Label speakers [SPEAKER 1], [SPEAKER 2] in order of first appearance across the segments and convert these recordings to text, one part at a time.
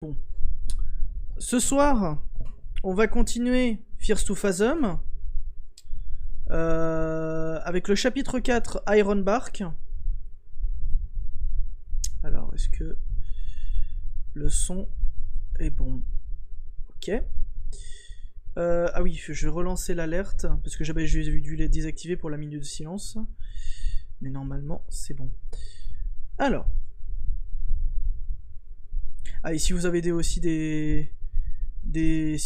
[SPEAKER 1] Bon. Ce soir, on va continuer First to Fathom avec le chapitre 4 Ironbark. Alors, est-ce que le son est bon? Ok. Ah oui, je vais relancer l'alerte parce que j'avais dû les désactiver pour la minute de silence. Mais normalement, c'est bon. Alors. Ah, et si vous avez aussi si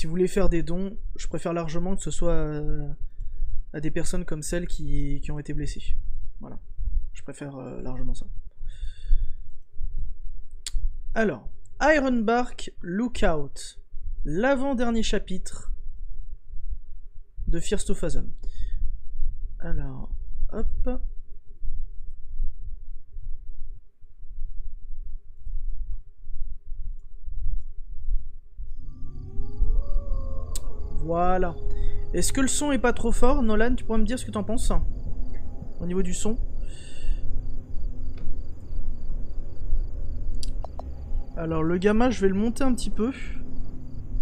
[SPEAKER 1] vous voulez faire des dons, je préfère largement que ce soit à des personnes comme celles qui ont été blessées. Voilà. Je préfère largement ça. Alors, Ironbark Lookout. L'avant-dernier chapitre de First to Fathom. Alors, hop. Voilà. Est-ce que le son est pas trop fort? Nolan, tu pourrais me dire ce que t'en penses au niveau du son? Alors le gamma, je vais le monter un petit peu.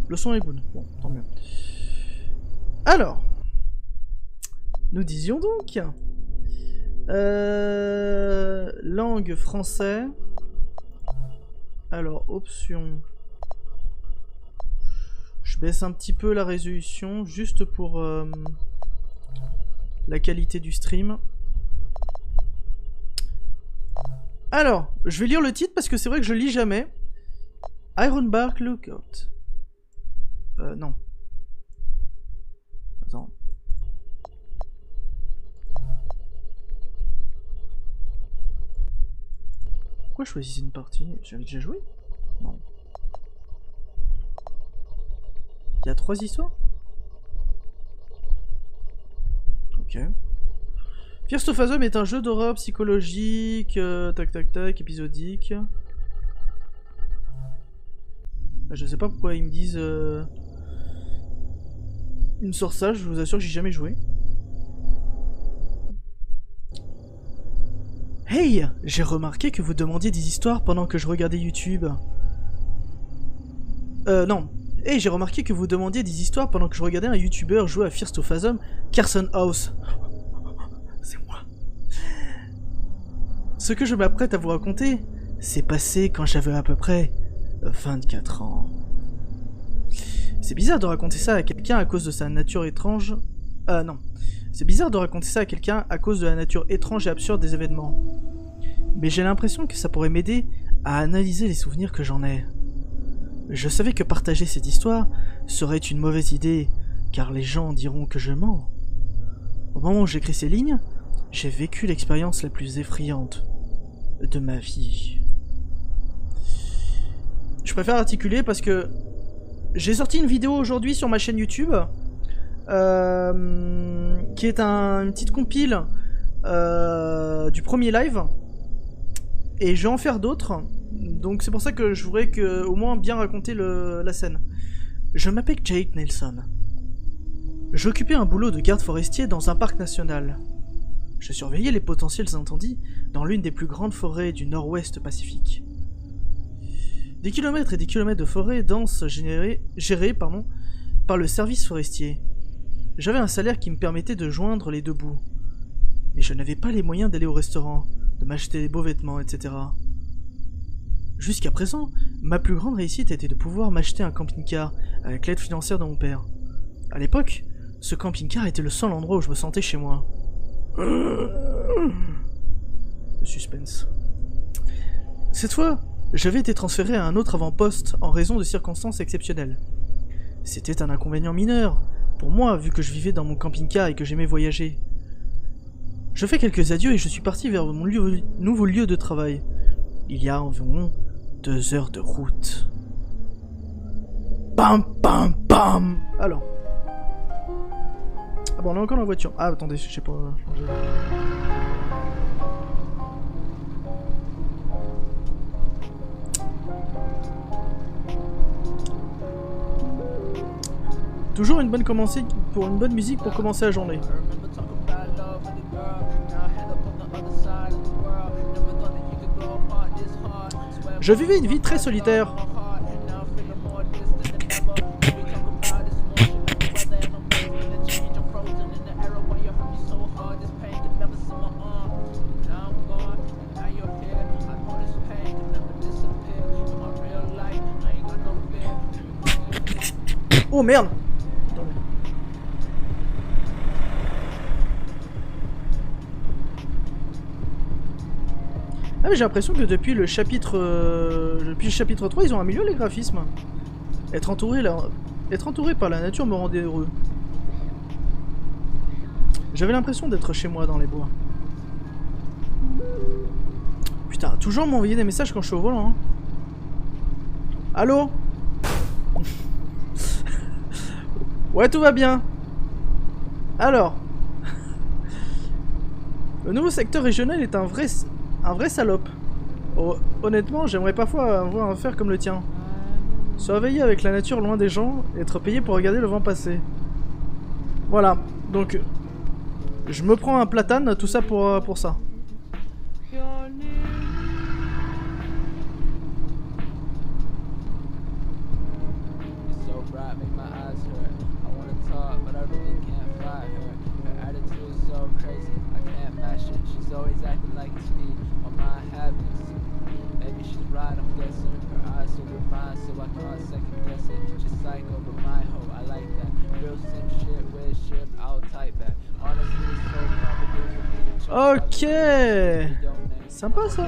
[SPEAKER 1] Le son est good. Bon, tant mieux. Alors, nous disions donc langue français. Alors, option. Je baisse un petit peu la résolution, juste pour la qualité du stream. Alors, je vais lire le titre parce que c'est vrai que je lis jamais. Ironbark Lookout. Non. Attends. Pourquoi choisir une partie? J'avais déjà joué? Non. Il y a 3 histoires? Ok. First to Fathom est un jeu d'horreur psychologique, tac tac tac, épisodique. Je sais pas pourquoi ils me disent... Ils me sortent ça, je vous assure que j'ai jamais joué. Hey! J'ai remarqué que vous demandiez des histoires pendant que je regardais YouTube. Non. Hey, j'ai remarqué que vous demandiez des histoires pendant que je regardais un YouTuber jouer à First to Fathom, Carson House. C'est moi. Ce que je m'apprête à vous raconter, c'est passé quand j'avais à peu près 24 ans. C'est bizarre de raconter ça à quelqu'un à cause de sa nature étrange... non. C'est bizarre de raconter ça à quelqu'un à cause de la nature étrange et absurde des événements. Mais j'ai l'impression que ça pourrait m'aider à analyser les souvenirs que j'en ai. Je savais que partager cette histoire serait une mauvaise idée, car les gens diront que je mens. Au moment où j'écris ces lignes, j'ai vécu l'expérience la plus effrayante de ma vie. Je préfère articuler parce que j'ai sorti une vidéo aujourd'hui sur ma chaîne YouTube qui est une petite compile du premier live et je vais en faire d'autres. Donc c'est pour ça que je voudrais au moins bien raconter la scène. Je m'appelle Jake Nelson. J'occupais un boulot de garde forestier dans un parc national. Je surveillais les potentiels incendies dans l'une des plus grandes forêts du nord-ouest Pacifique. Des kilomètres et des kilomètres de forêt dense gérée par le service forestier. J'avais un salaire qui me permettait de joindre les deux bouts. Mais je n'avais pas les moyens d'aller au restaurant, de m'acheter des beaux vêtements, etc. Jusqu'à présent, ma plus grande réussite était de pouvoir m'acheter un camping-car avec l'aide financière de mon père. À l'époque, ce camping-car était le seul endroit où je me sentais chez moi. Le suspense. Cette fois, j'avais été transféré à un autre avant-poste en raison de circonstances exceptionnelles. C'était un inconvénient mineur, pour moi, vu que je vivais dans mon camping-car et que j'aimais voyager. Je fais quelques adieux et je suis parti vers mon nouveau lieu de travail. Il y a environ 2 heures de route. Bam bam bam. Alors. Ah bon, on est encore dans la voiture. Ah attendez, je sais pas. Toujours une bonne musique pour commencer la journée. Je vivais une vie très solitaire. Oh merde. Attendez. Ah mais j'ai l'impression que depuis le chapitre 3 ils ont amélioré les graphismes. Être entouré par la nature me rendait heureux. J'avais l'impression d'être chez moi dans les bois. Putain, toujours m'envoyer des messages quand je suis au volant. Hein. Allô? Ouais, tout va bien. Alors. Le nouveau secteur régional est un vrai salope. Oh, honnêtement, j'aimerais parfois avoir un faire comme le tien. Surveiller avec la nature loin des gens, et être payé pour regarder le vent passer. Voilà, donc je me prends un platane, tout ça pour ça. Ok, sympa ça.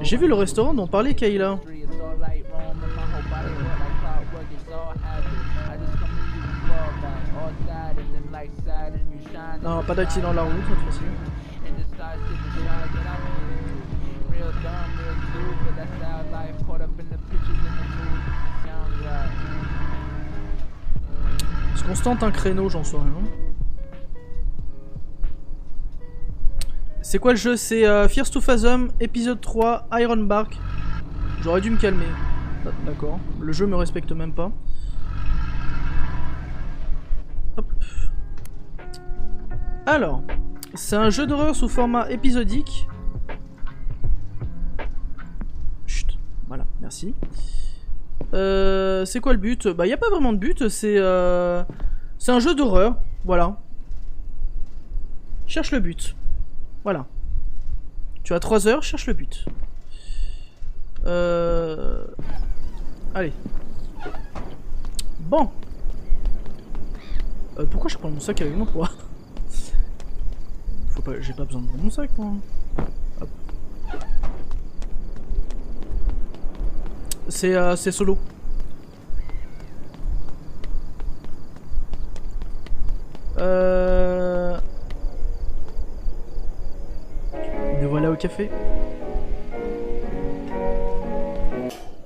[SPEAKER 1] J'ai vu le restaurant dont parlait Kayla. Non, pas d'accident de la route cette fois-ci. Est-ce qu'on se tente un créneau, j'en sais rien. C'est quoi le jeu? C'est Fears to Fathom, épisode 3, Ironbark. J'aurais dû me calmer. D'accord, le jeu me respecte même pas. Hop. Alors, c'est un jeu d'horreur sous format épisodique. Chut, voilà, merci. C'est quoi le but? Bah, y a pas vraiment de but, c'est un jeu d'horreur, voilà. Cherche le but. Voilà. Tu as 3 heures, cherche le but. Allez. Bon. Pourquoi je prends mon sac avec moi pour... Faut pas... J'ai pas besoin de prendre mon sac, moi. Hop. C'est solo. Me voilà au café.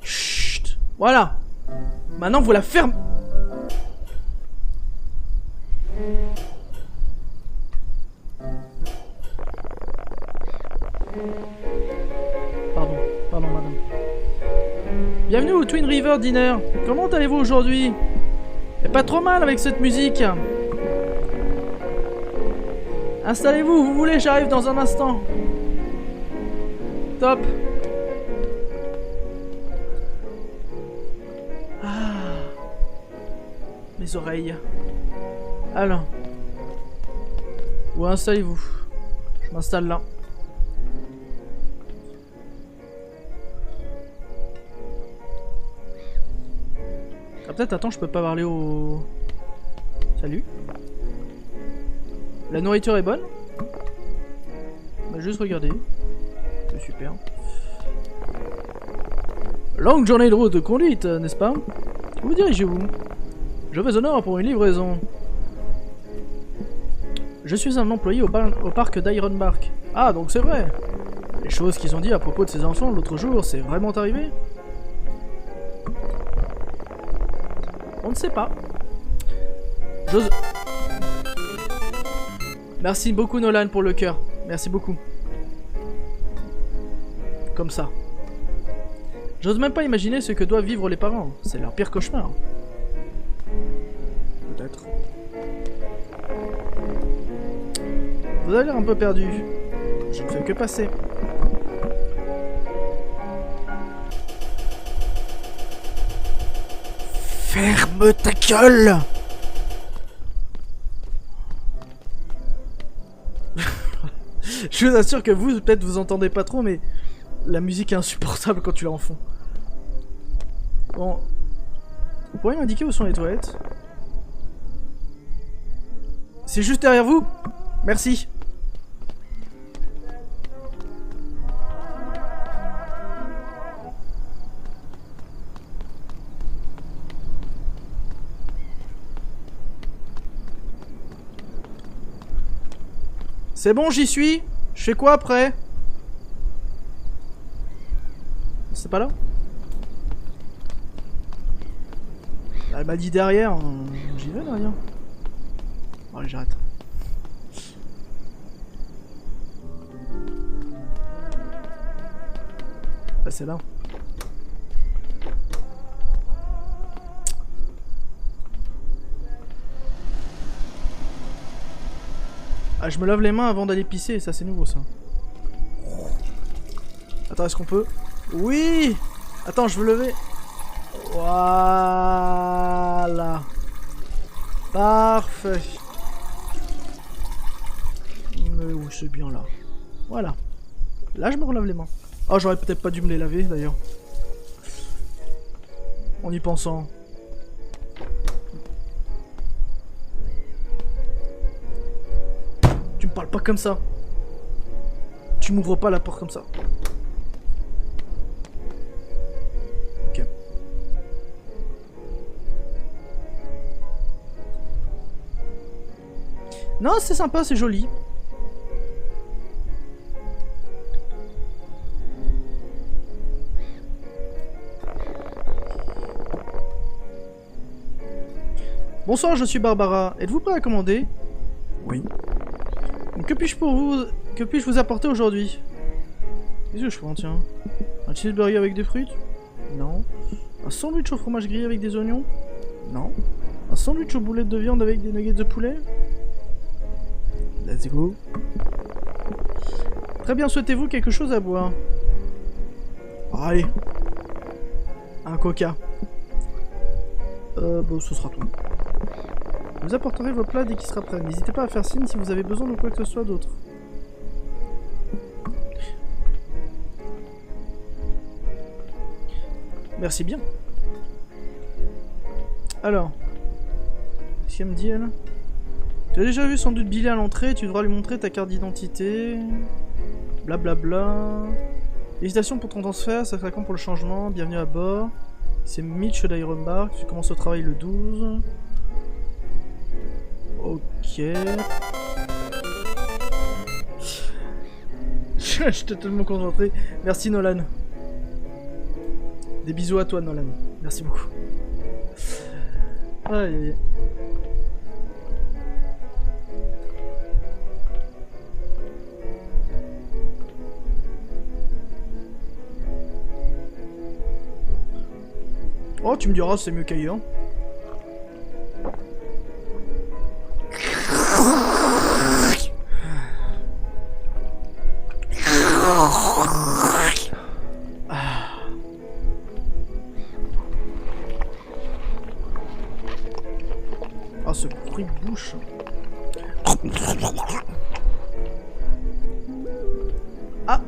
[SPEAKER 1] Chut. Voilà. Maintenant vous la fermez. Pardon madame. Bienvenue au Twin River Dinner. Comment allez-vous aujourd'hui? Pas trop mal avec cette musique. Installez-vous, vous voulez, j'arrive dans un instant. Top. Ah. Mes oreilles. Alors. Où installez-vous? Je m'installe là. Ah, peut-être, attends, je peux pas parler au... Salut. La nourriture est bonne. On va juste regarder. C'est super. Longue journée de route de conduite, n'est-ce pas? Où vous dirigez-vous? Je vais au nord pour une livraison. Je suis un employé au parc d'Ironbark. Ah, donc c'est vrai. Les choses qu'ils ont dit à propos de ces enfants l'autre jour, c'est vraiment arrivé? On ne sait pas. J'ose... Merci beaucoup Nolan pour le cœur. Merci beaucoup. Comme ça. J'ose même pas imaginer ce que doivent vivre les parents. C'est leur pire cauchemar. Peut-être. Vous avez l'air un peu perdu. Je ne fais que passer. Ferme ta gueule! Je vous assure que vous, peut-être vous entendez pas trop, mais la musique est insupportable quand tu l'as en fond. Bon. Vous pourriez m'indiquer où sont les toilettes? C'est juste derrière vous? Merci. C'est bon, j'y suis. Je fais quoi après? C'est pas là? Elle m'a dit derrière. J'y vais derrière. Bon, allez, j'arrête. Ah, c'est là. Ah, je me lave les mains avant d'aller pisser, ça c'est nouveau ça. Attends, est-ce qu'on peut? Oui! Attends, je veux lever. Voilà. Parfait. Mais où c'est bien là. Voilà. Là, je me relave les mains. Oh, j'aurais peut-être pas dû me les laver d'ailleurs. En y pensant. Tu me parles pas comme ça. Tu m'ouvres pas la porte comme ça. Ok. Non, c'est sympa, c'est joli. Bonsoir, je suis Barbara. Êtes-vous prêt à commander? Oui. Que puis-je vous apporter aujourd'hui? Qu'est-ce que je prends, tiens? Un cheeseburger avec des frites? Non. Un sandwich au fromage grillé avec des oignons? Non. Un sandwich aux boulettes de viande avec des nuggets de poulet? Let's go. Très bien, souhaitez-vous quelque chose à boire? Allez. Un coca. Bon, ce sera tout. Vous apporterez vos plats dès qu'il sera prêt. N'hésitez pas à faire signe si vous avez besoin de quoi que ce soit d'autre. Merci bien. Alors. Qu'est-ce qu'elle me dit, elle? Tu as déjà vu sans doute Billy à l'entrée, tu devras lui montrer ta carte d'identité. Blablabla. Félicitations pour ton transfert, ça sera quand pour le changement, bienvenue à bord. C'est Mitch d'Ironbark, tu commences au travail le 12. Ok. J'étais tellement concentré. Merci Nolan. Des bisous à toi Nolan. Merci beaucoup. Aïe aïe aïe. Oh, tu me diras, c'est mieux qu'ailleurs. Ah, ce bruit de bouche. Ah!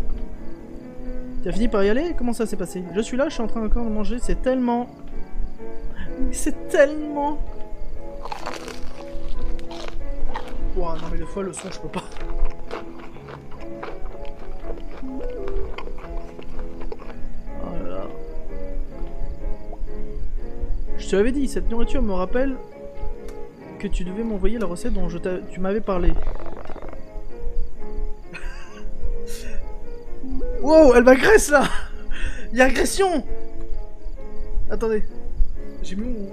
[SPEAKER 1] Tu as fini par y aller? Comment ça s'est passé? Je suis là, je suis en train encore de manger, c'est tellement... C'est tellement... Ouah, non mais des fois le son je peux pas. Oh là là. Je te l'avais dit, cette nourriture me rappelle que tu devais m'envoyer la recette dont tu m'avais parlé. Wow, elle m'agresse là. Il y a agression. Attendez. J'ai mis mon...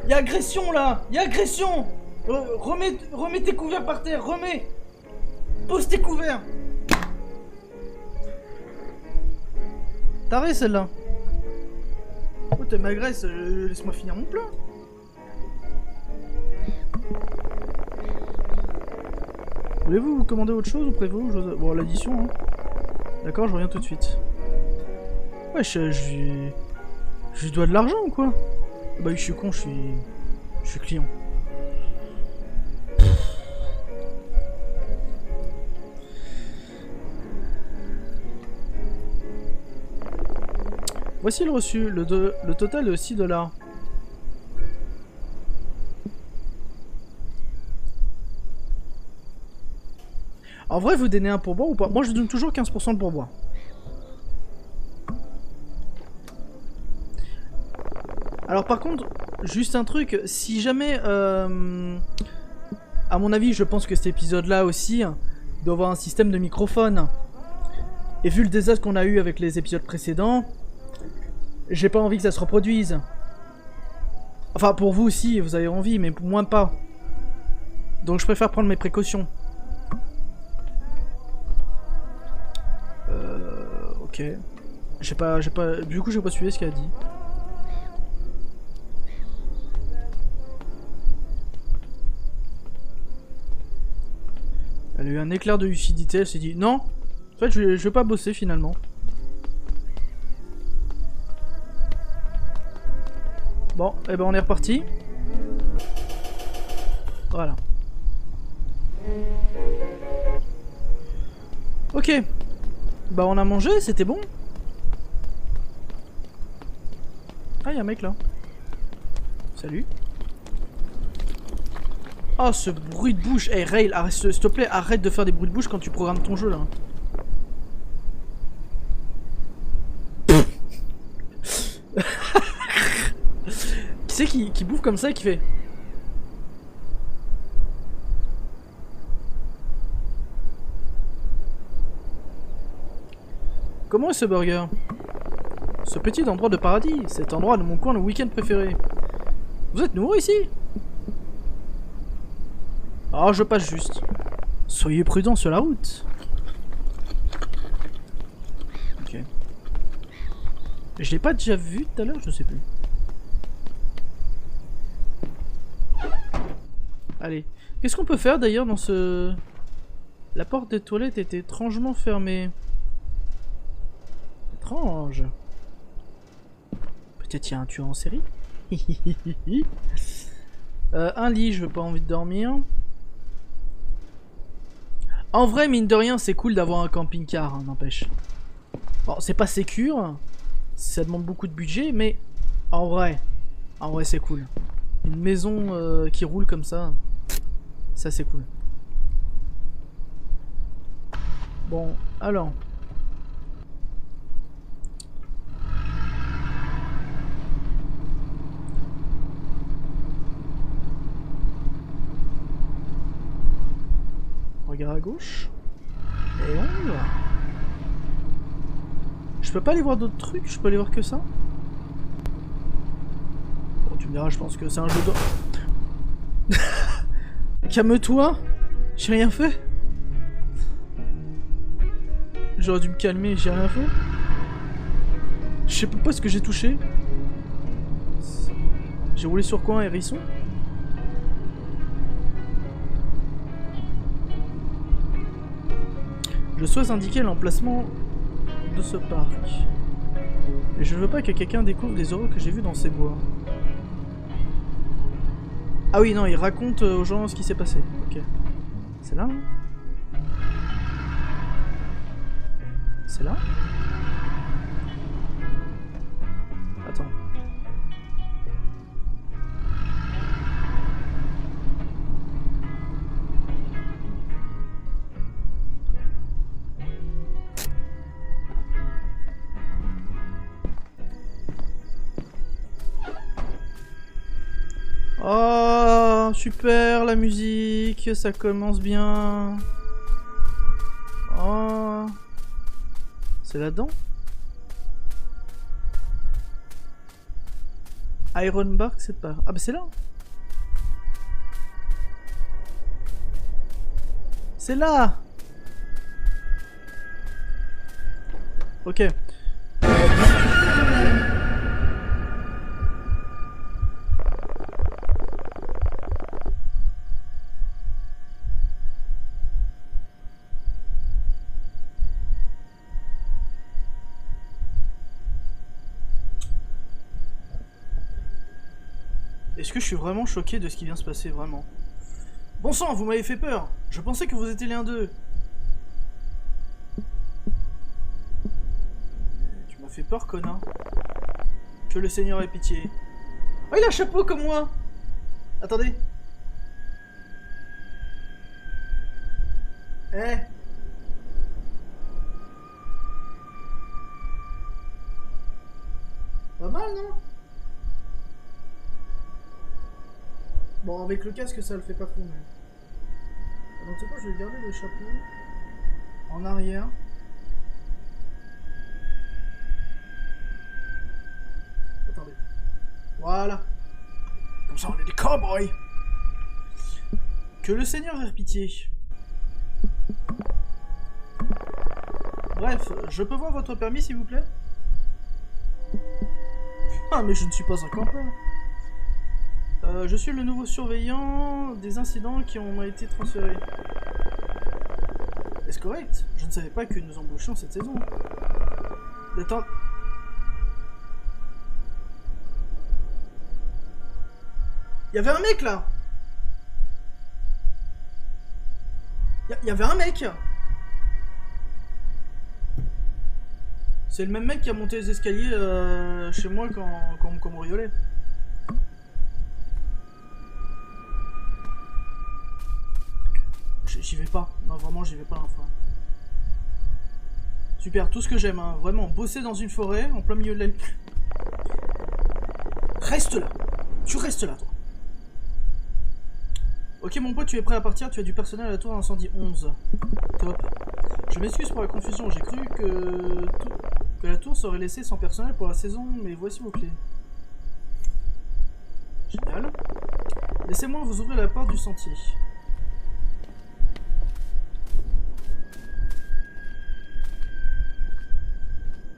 [SPEAKER 1] Il y a agression là. Il y a agression. Remets tes couverts par terre. Remets. Pose tes couverts. Taré celle-là. Oh, tu m'agresses. Laisse-moi finir mon plat. Voulez-vous vous commander autre chose ou prévoyez-vous bon, l'addition, hein. D'accord, je reviens tout de suite. Ouais, je lui dois de l'argent ou quoi? Bah oui, je suis con, je suis client. Voici le reçu, le total est de 6 $. En vrai, vous donnez un pourboire ou pas? Moi, je donne toujours 15% de pourboire. Alors par contre, juste un truc, si jamais... à mon avis, je pense que cet épisode-là aussi doit avoir un système de microphone. Et vu le désastre qu'on a eu avec les épisodes précédents, j'ai pas envie que ça se reproduise. Enfin, pour vous aussi, vous avez envie, mais pour moi pas. Donc je préfère prendre mes précautions. Ok. J'ai pas... Du coup, j'ai pas suivi ce qu'elle a dit. Elle a eu un éclair de lucidité, elle s'est dit non, en fait je vais pas bosser finalement. Bon, et ben on est reparti. Voilà. Ok. Bah on a mangé, c'était bon. Ah, y'a un mec là. Salut. Oh, ce bruit de bouche. Hey, Rail, s'il te plaît, arrête de faire des bruits de bouche quand tu programmes ton jeu, là. Qui c'est qui bouffe comme ça et qui fait... Comment est ce burger? Ce petit endroit de paradis, cet endroit de mon coin le week-end préféré. Vous êtes nouveau ici? Ah, je passe juste. Soyez prudents sur la route. Ok. Je l'ai pas déjà vu tout à l'heure, je sais plus. Allez. Qu'est-ce qu'on peut faire d'ailleurs dans ce... La porte des toilettes est étrangement fermée. Étrange. Peut-être il y a un tueur en série. Un lit, je veux pas envie de dormir. En vrai, mine de rien, c'est cool d'avoir un camping-car, hein, n'empêche. Bon, c'est pas sécure, ça demande beaucoup de budget, mais en vrai c'est cool. Une maison qui roule comme ça c'est cool. Bon, alors... Regarde à gauche. Et on y va. Je peux pas aller voir d'autres trucs, je peux aller voir que ça. Bon, tu me diras, je pense que c'est un jeu de... Calme-toi. J'ai rien fait. J'aurais dû me calmer, j'ai rien fait. Je sais pas ce que j'ai touché. J'ai roulé sur quoi, un hérisson? Je souhaite indiquer l'emplacement de ce parc. Et je ne veux pas que quelqu'un découvre les horreurs que j'ai vues dans ces bois. Ah oui, non, il raconte aux gens ce qui s'est passé. Ok. C'est là, non? C'est là? Attends. Oh, super la musique, ça commence bien. Oh. C'est là-dedans? Ironbark, c'est pas... Ah bah c'est là. C'est là. Ok. Est-ce que je suis vraiment choqué de ce qui vient se passer, vraiment? Bon sang, vous m'avez fait peur. Je pensais que vous étiez l'un d'eux. Tu m'as fait peur, connard. Que le Seigneur ait pitié. Oh, il a un chapeau comme moi. Attendez. Eh. Pas mal, non? Bon, avec le casque, ça le fait pas trop, mais... Donc, c'est quoi, je vais garder le chapeau en arrière. Attendez. Voilà. Comme ça, on est des cowboys. Que le Seigneur ait pitié. Bref, je peux voir votre permis, s'il vous plaît? Ah, mais je ne suis pas un campeur. Je suis le nouveau surveillant des incidents qui ont été transférés. Est-ce correct? Je ne savais pas que nous embauchions cette saison. Attends. Il y avait un mec là. Il y avait un mec. C'est le même mec qui a monté les escaliers chez moi quand on cambriolait. J'y vais pas. Non, vraiment, j'y vais pas, enfin. Super, tout ce que j'aime, hein. Vraiment, bosser dans une forêt, en plein milieu de la... Reste là. Tu restes là, toi. Ok, mon pote, tu es prêt à partir. Tu as du personnel à la tour d'incendie 11. Top. Je m'excuse pour la confusion. J'ai cru que la tour serait laissée sans personnel pour la saison, mais voici vos clés. Génial. Laissez-moi vous ouvrir la porte du sentier.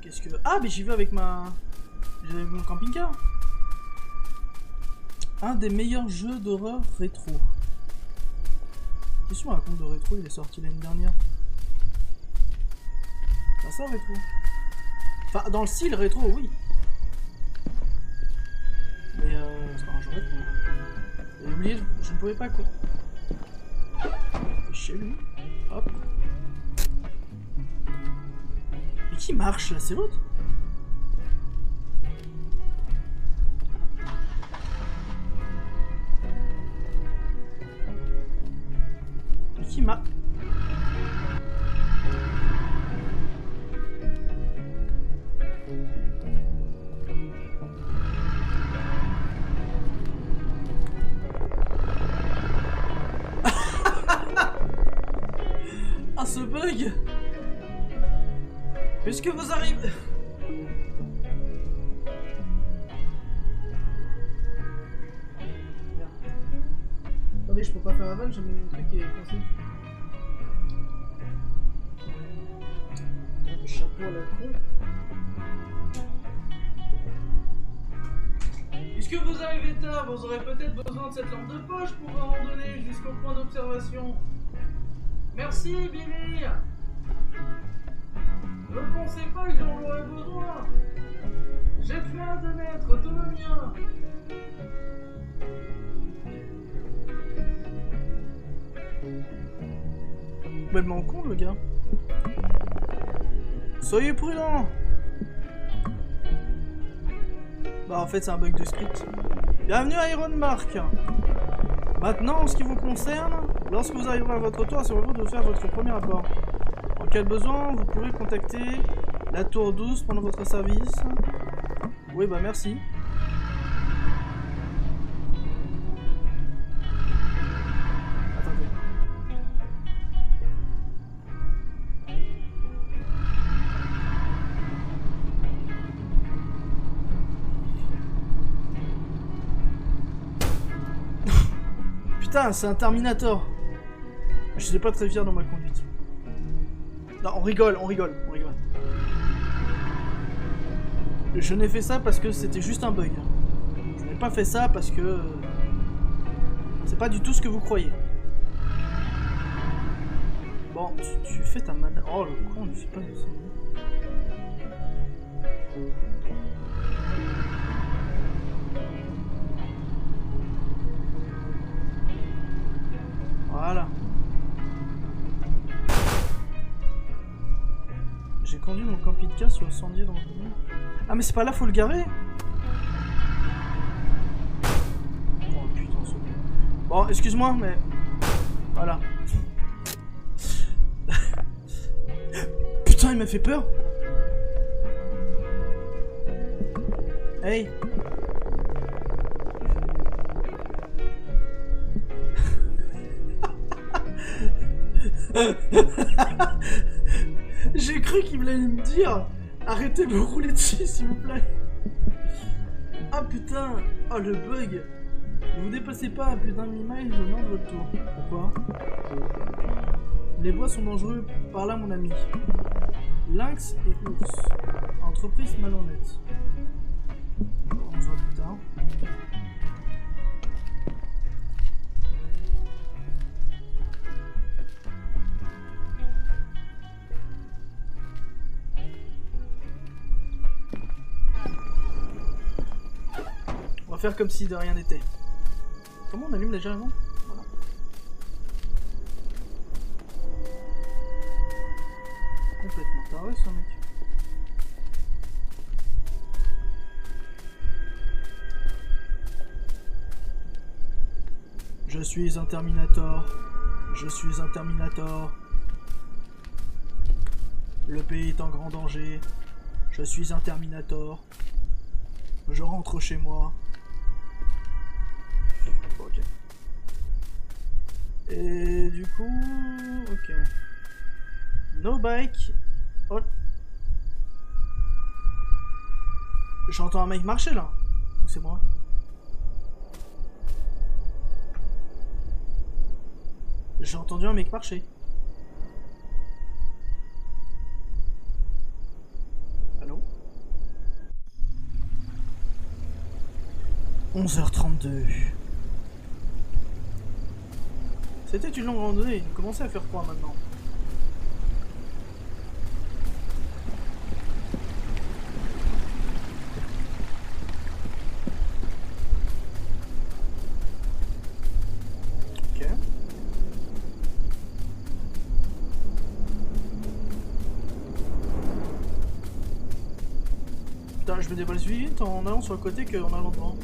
[SPEAKER 1] Qu'est-ce que... Ah, mais j'y vais avec ma... J'y vais avec mon camping-car. Un des meilleurs jeux d'horreur rétro. Qu'est-ce qu'on raconte de rétro? Il est sorti l'année dernière. Pas ça, rétro. Enfin, dans le style rétro, oui. Mais c'est pas un jeu rétro. J'ai oublié, je ne pouvais pas quoi. Chez lui. Hop. Mais qui marche là? C'est l'autre? Mais qui m'a... Ah, ce bug! Puisque vous arrivez... Attendez, je peux pas faire la vanne, j'ai mon truc qui est coincé. Le chapeau à la con. Puisque vous arrivez tard, vous aurez peut-être besoin de cette lampe de poche pour vous randonner jusqu'au point d'observation. Merci, Billy. Ne pensez pas que j'en aurais besoin. J'ai plein de maîtres, tout va bien. Complètement con, le gars. Soyez prudents. Bah, en fait, c'est un bug de script. Bienvenue à Iron Mark. Maintenant, en ce qui vous concerne, lorsque vous arriverez à votre tour, c'est à vous de faire votre premier rapport. En cas de besoin, vous pourrez contacter la tour 12 pendant votre service. Oui, bah merci. Attendez. Putain, c'est un Terminator. Je suis pas très fier dans ma conduite. Non, on rigole, on rigole, on rigole. Je n'ai fait ça parce que c'était juste un bug. Je n'ai pas fait ça parce que... c'est pas du tout ce que vous croyez. Bon, tu fais ta manette... Oh, le con, ne fait pas de ça. rapide casse sur le sandier dans le... Ah mais c'est pas là, faut le garer. Oh putain, c'est bon. Bon, excuse-moi, mais... Voilà. Putain, il m'a fait peur. Hey. J'ai cru qu'il voulait me dire arrêtez de me rouler dessus s'il vous plaît. Ah putain. Oh le bug. Ne vous dépassez pas à plus d'un millimètre au long de votre tour. Pourquoi? Les bois sont dangereux par là mon ami. Lynx et ours. Entreprise malhonnête. On se voit plus tard. On va faire comme si de rien n'était. Comment on allume déjà avant? Voilà. Complètement taré ce mec. Je suis un Terminator. Je suis un Terminator. Le pays est en grand danger. Je suis un Terminator. Je rentre chez moi. Ok. Et du coup... Ok. No bike. Oh. J'entends un mec marcher là. Ou c'est moi? J'ai entendu un mec marcher. Allô? 11h32. C'était une longue randonnée, il commençait à faire froid maintenant. Ok. Putain, je me déballe vite en allant sur le côté qu'en allant devant.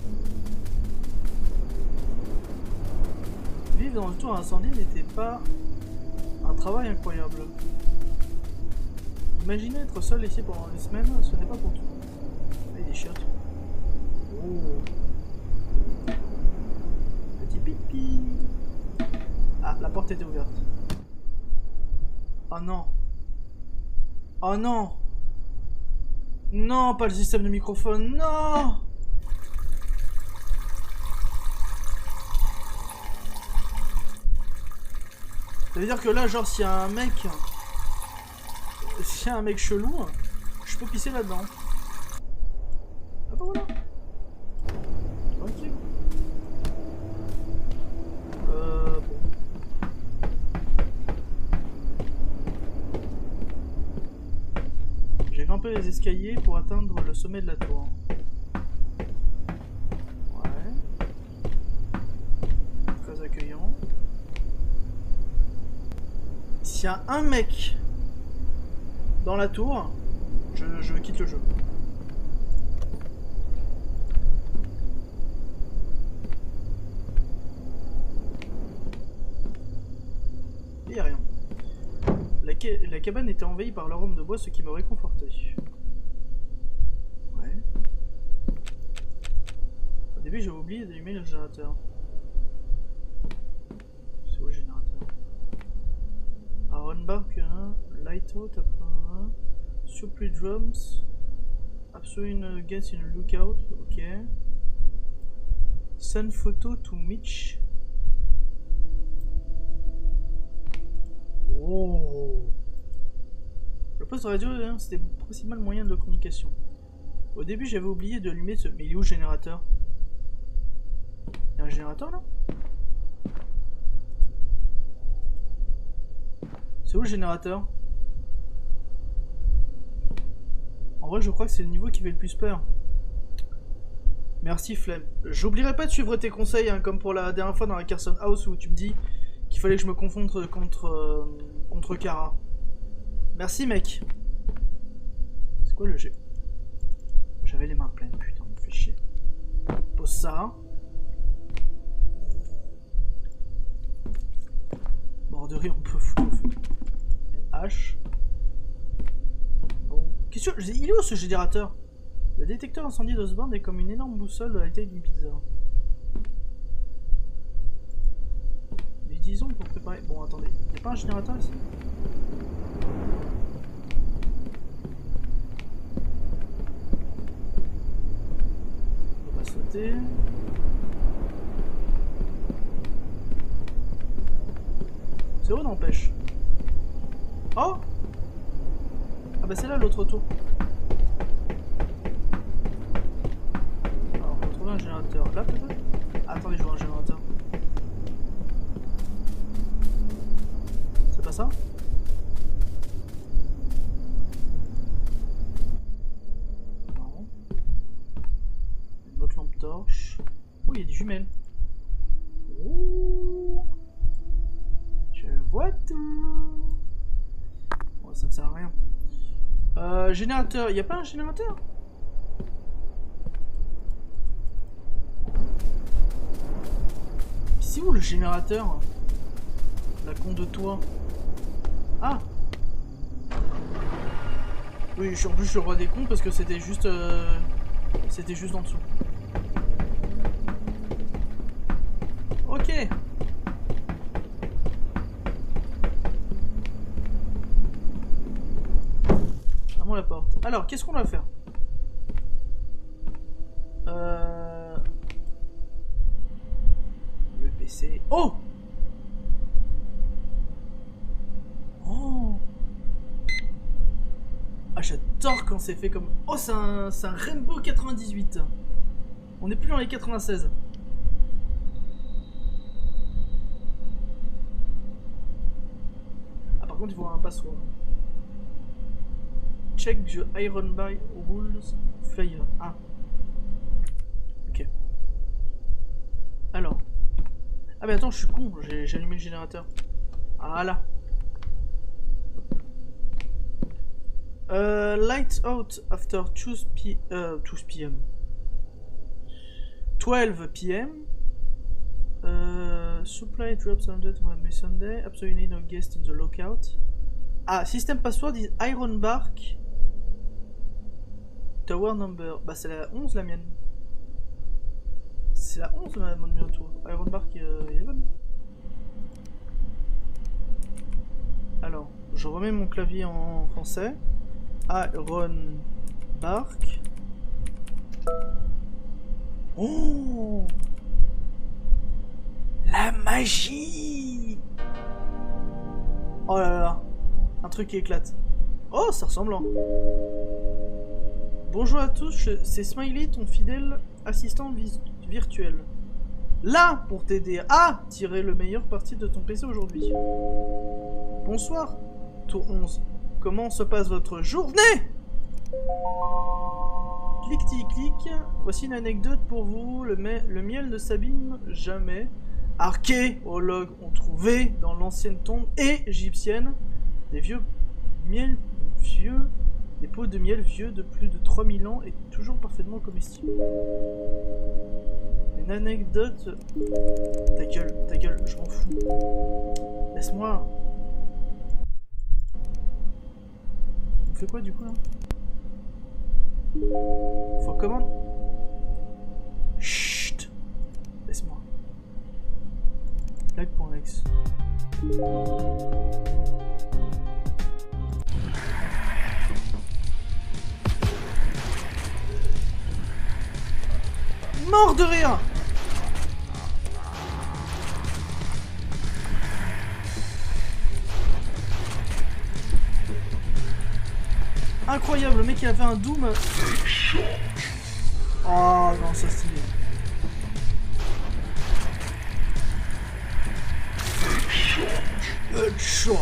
[SPEAKER 1] Vivre dans le tour incendie n'était pas un travail incroyable. Imaginez être seul ici pendant des semaines, ce n'est pas pour tout. Ah, il y a des chiottes. Oh. Petit pipi. Ah, la porte était ouverte. Oh non. Oh non. Non, pas le système de microphone, non. Ça veut dire que là, genre, s'il y a un mec... S'il y a un mec chelou, je peux pisser là-dedans. Ah bah voilà. Tranquille. Bon. J'ai grimpé les escaliers pour atteindre le sommet de la tour. Ouais. Très accueillant. S'il y a un mec dans la tour, je quitte le jeu. Il n'y a rien. La cabane était envahie par l'arôme de bois, ce qui me réconfortait. Ouais. Au début, j'avais oublié d'allumer le générateur. C'est où le générateur? Unbark, light out après un supply drums, absolute get in lookout, ok. Send photo to Mitch. Oh. Le poste de radio, hein, c'était mon principal moyen de communication. Au début, j'avais oublié d'allumer ce... Mais il est où le générateur? Il y a un générateur là? C'est où le générateur? En vrai, je crois que c'est le niveau qui fait le plus peur. Merci, Flemme. J'oublierai pas de suivre tes conseils, hein, comme pour la dernière fois dans la Carson House où tu me dis qu'il fallait que je me confonde contre Kara. Merci, mec. C'est quoi le G? J'avais les mains pleines, putain, me fait chier. Pose ça. Borderie, on peut foutre le feu. H. Bon. Qu'est-ce que... Il est où ce générateur? Le détecteur incendie d'Osborne est comme une énorme boussole de la taille d'une pizza. Mais disons pour préparer... Bon, attendez. Y'a pas un générateur ici? On va sauter. C'est où n'empêche? Oh! Ah bah c'est là l'autre tour. Alors on va trouver un générateur. Là peut-être? Attendez, je vois un générateur. C'est pas ça? Non. Une autre lampe torche. Oh, il y a des jumelles. Ouh. Je vois tout. Bon, ça me sert à rien. Générateur, il n'y a pas un générateur? C'est où le générateur? La con de toi. Ah! Oui, en plus je suis le roi des cons parce que c'était juste en dessous. Ok. Fermons la porte. Alors, qu'est-ce qu'on va faire? Le PC. Oh! Oh! Ah, j'adore quand c'est fait comme... Oh, c'est un Rainbow 98. On n'est plus dans les 96. Ah, par contre, il faut un password. Check the Iron Bar rules fail. Ah. Ok. Alors. Ah, mais attends, je suis con. J'ai allumé le générateur. Ah là. Lights out after 12 p.m. 12 p.m. Supply drops on Monday, Sunday. Absolutely no guest in the lockout. Ah, system password is Iron Bark. Tower number. Bah, c'est la 11 la mienne. C'est la 11 mon numéro de tour. Iron Bark 11. Alors, je remets mon clavier en français. Iron Bark. Oh! La magie! Oh là là. Un truc qui éclate. Oh, c'est ressemblant. Bonjour à tous, c'est Smiley, ton fidèle assistant virtuel. Là, pour t'aider à tirer le meilleur parti de ton PC aujourd'hui. Bonsoir, tour 11. Comment se passe votre journée? Clic-clic-clic. Voici une anecdote pour vous. Le miel ne s'abîme jamais. Archéologues ont trouvé dans l'ancienne tombe égyptienne des des pots de miel vieux de plus de 3000 ans et toujours parfaitement comestibles. Une anecdote... Ta gueule, je m'en fous. Laisse-moi. On fait quoi du coup là? Faut comment? Chut. Laisse-moi. Lag.exe. Mort de rire. Incroyable, le mec il a fait un Doom. Oh non, ça c'est stylé. Headshot.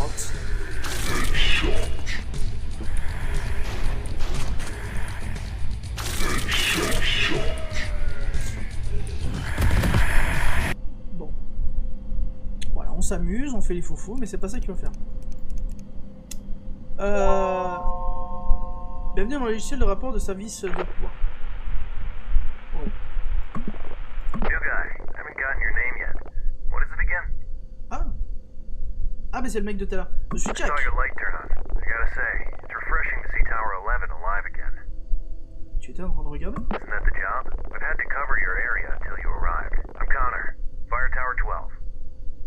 [SPEAKER 1] Bon. Voilà, on s'amuse, on fait les foufous, mais c'est pas ça qu'il faut faire. Bienvenue dans le logiciel de rapport de service de poids. Oh.
[SPEAKER 2] New guy. Haven't gotten your name yet. What is it again?
[SPEAKER 1] Ah. Ah, mais c'est le mec de tout à l'heure. Je suis
[SPEAKER 2] I
[SPEAKER 1] Jack.
[SPEAKER 2] saw your light turn on. I gotta say, it's refreshing to see Tower 11 alive again.
[SPEAKER 1] Tu étais en train de regarder?
[SPEAKER 2] Isn't that the job? I've had to cover your area until you arrived. I'm Connor. Fire Tower 12.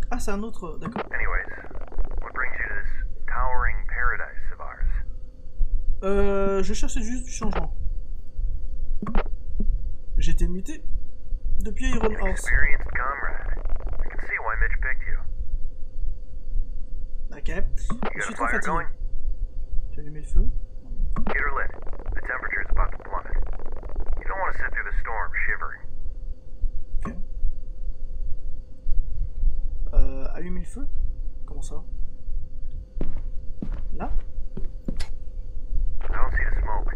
[SPEAKER 1] Ah, c'est un autre, d'accord.
[SPEAKER 2] Anyways, what brings you to this towering paradise of ours?
[SPEAKER 1] Je cherchais juste du changement. J'étais muté depuis Iron
[SPEAKER 2] An
[SPEAKER 1] Horse.
[SPEAKER 2] experienced comrade. I can see why Mitch picked you.
[SPEAKER 1] Ok.
[SPEAKER 2] You
[SPEAKER 1] Je
[SPEAKER 2] got
[SPEAKER 1] suis
[SPEAKER 2] a
[SPEAKER 1] trop
[SPEAKER 2] fire
[SPEAKER 1] fatigué.
[SPEAKER 2] going?
[SPEAKER 1] Tu as allumé le feu?
[SPEAKER 2] Get her lit. The temperature is about to plummet. You don't want to sit through the storm shivering.
[SPEAKER 1] Ok. Allumer le feu? Comment ça? Là?
[SPEAKER 2] I don't see the smoke.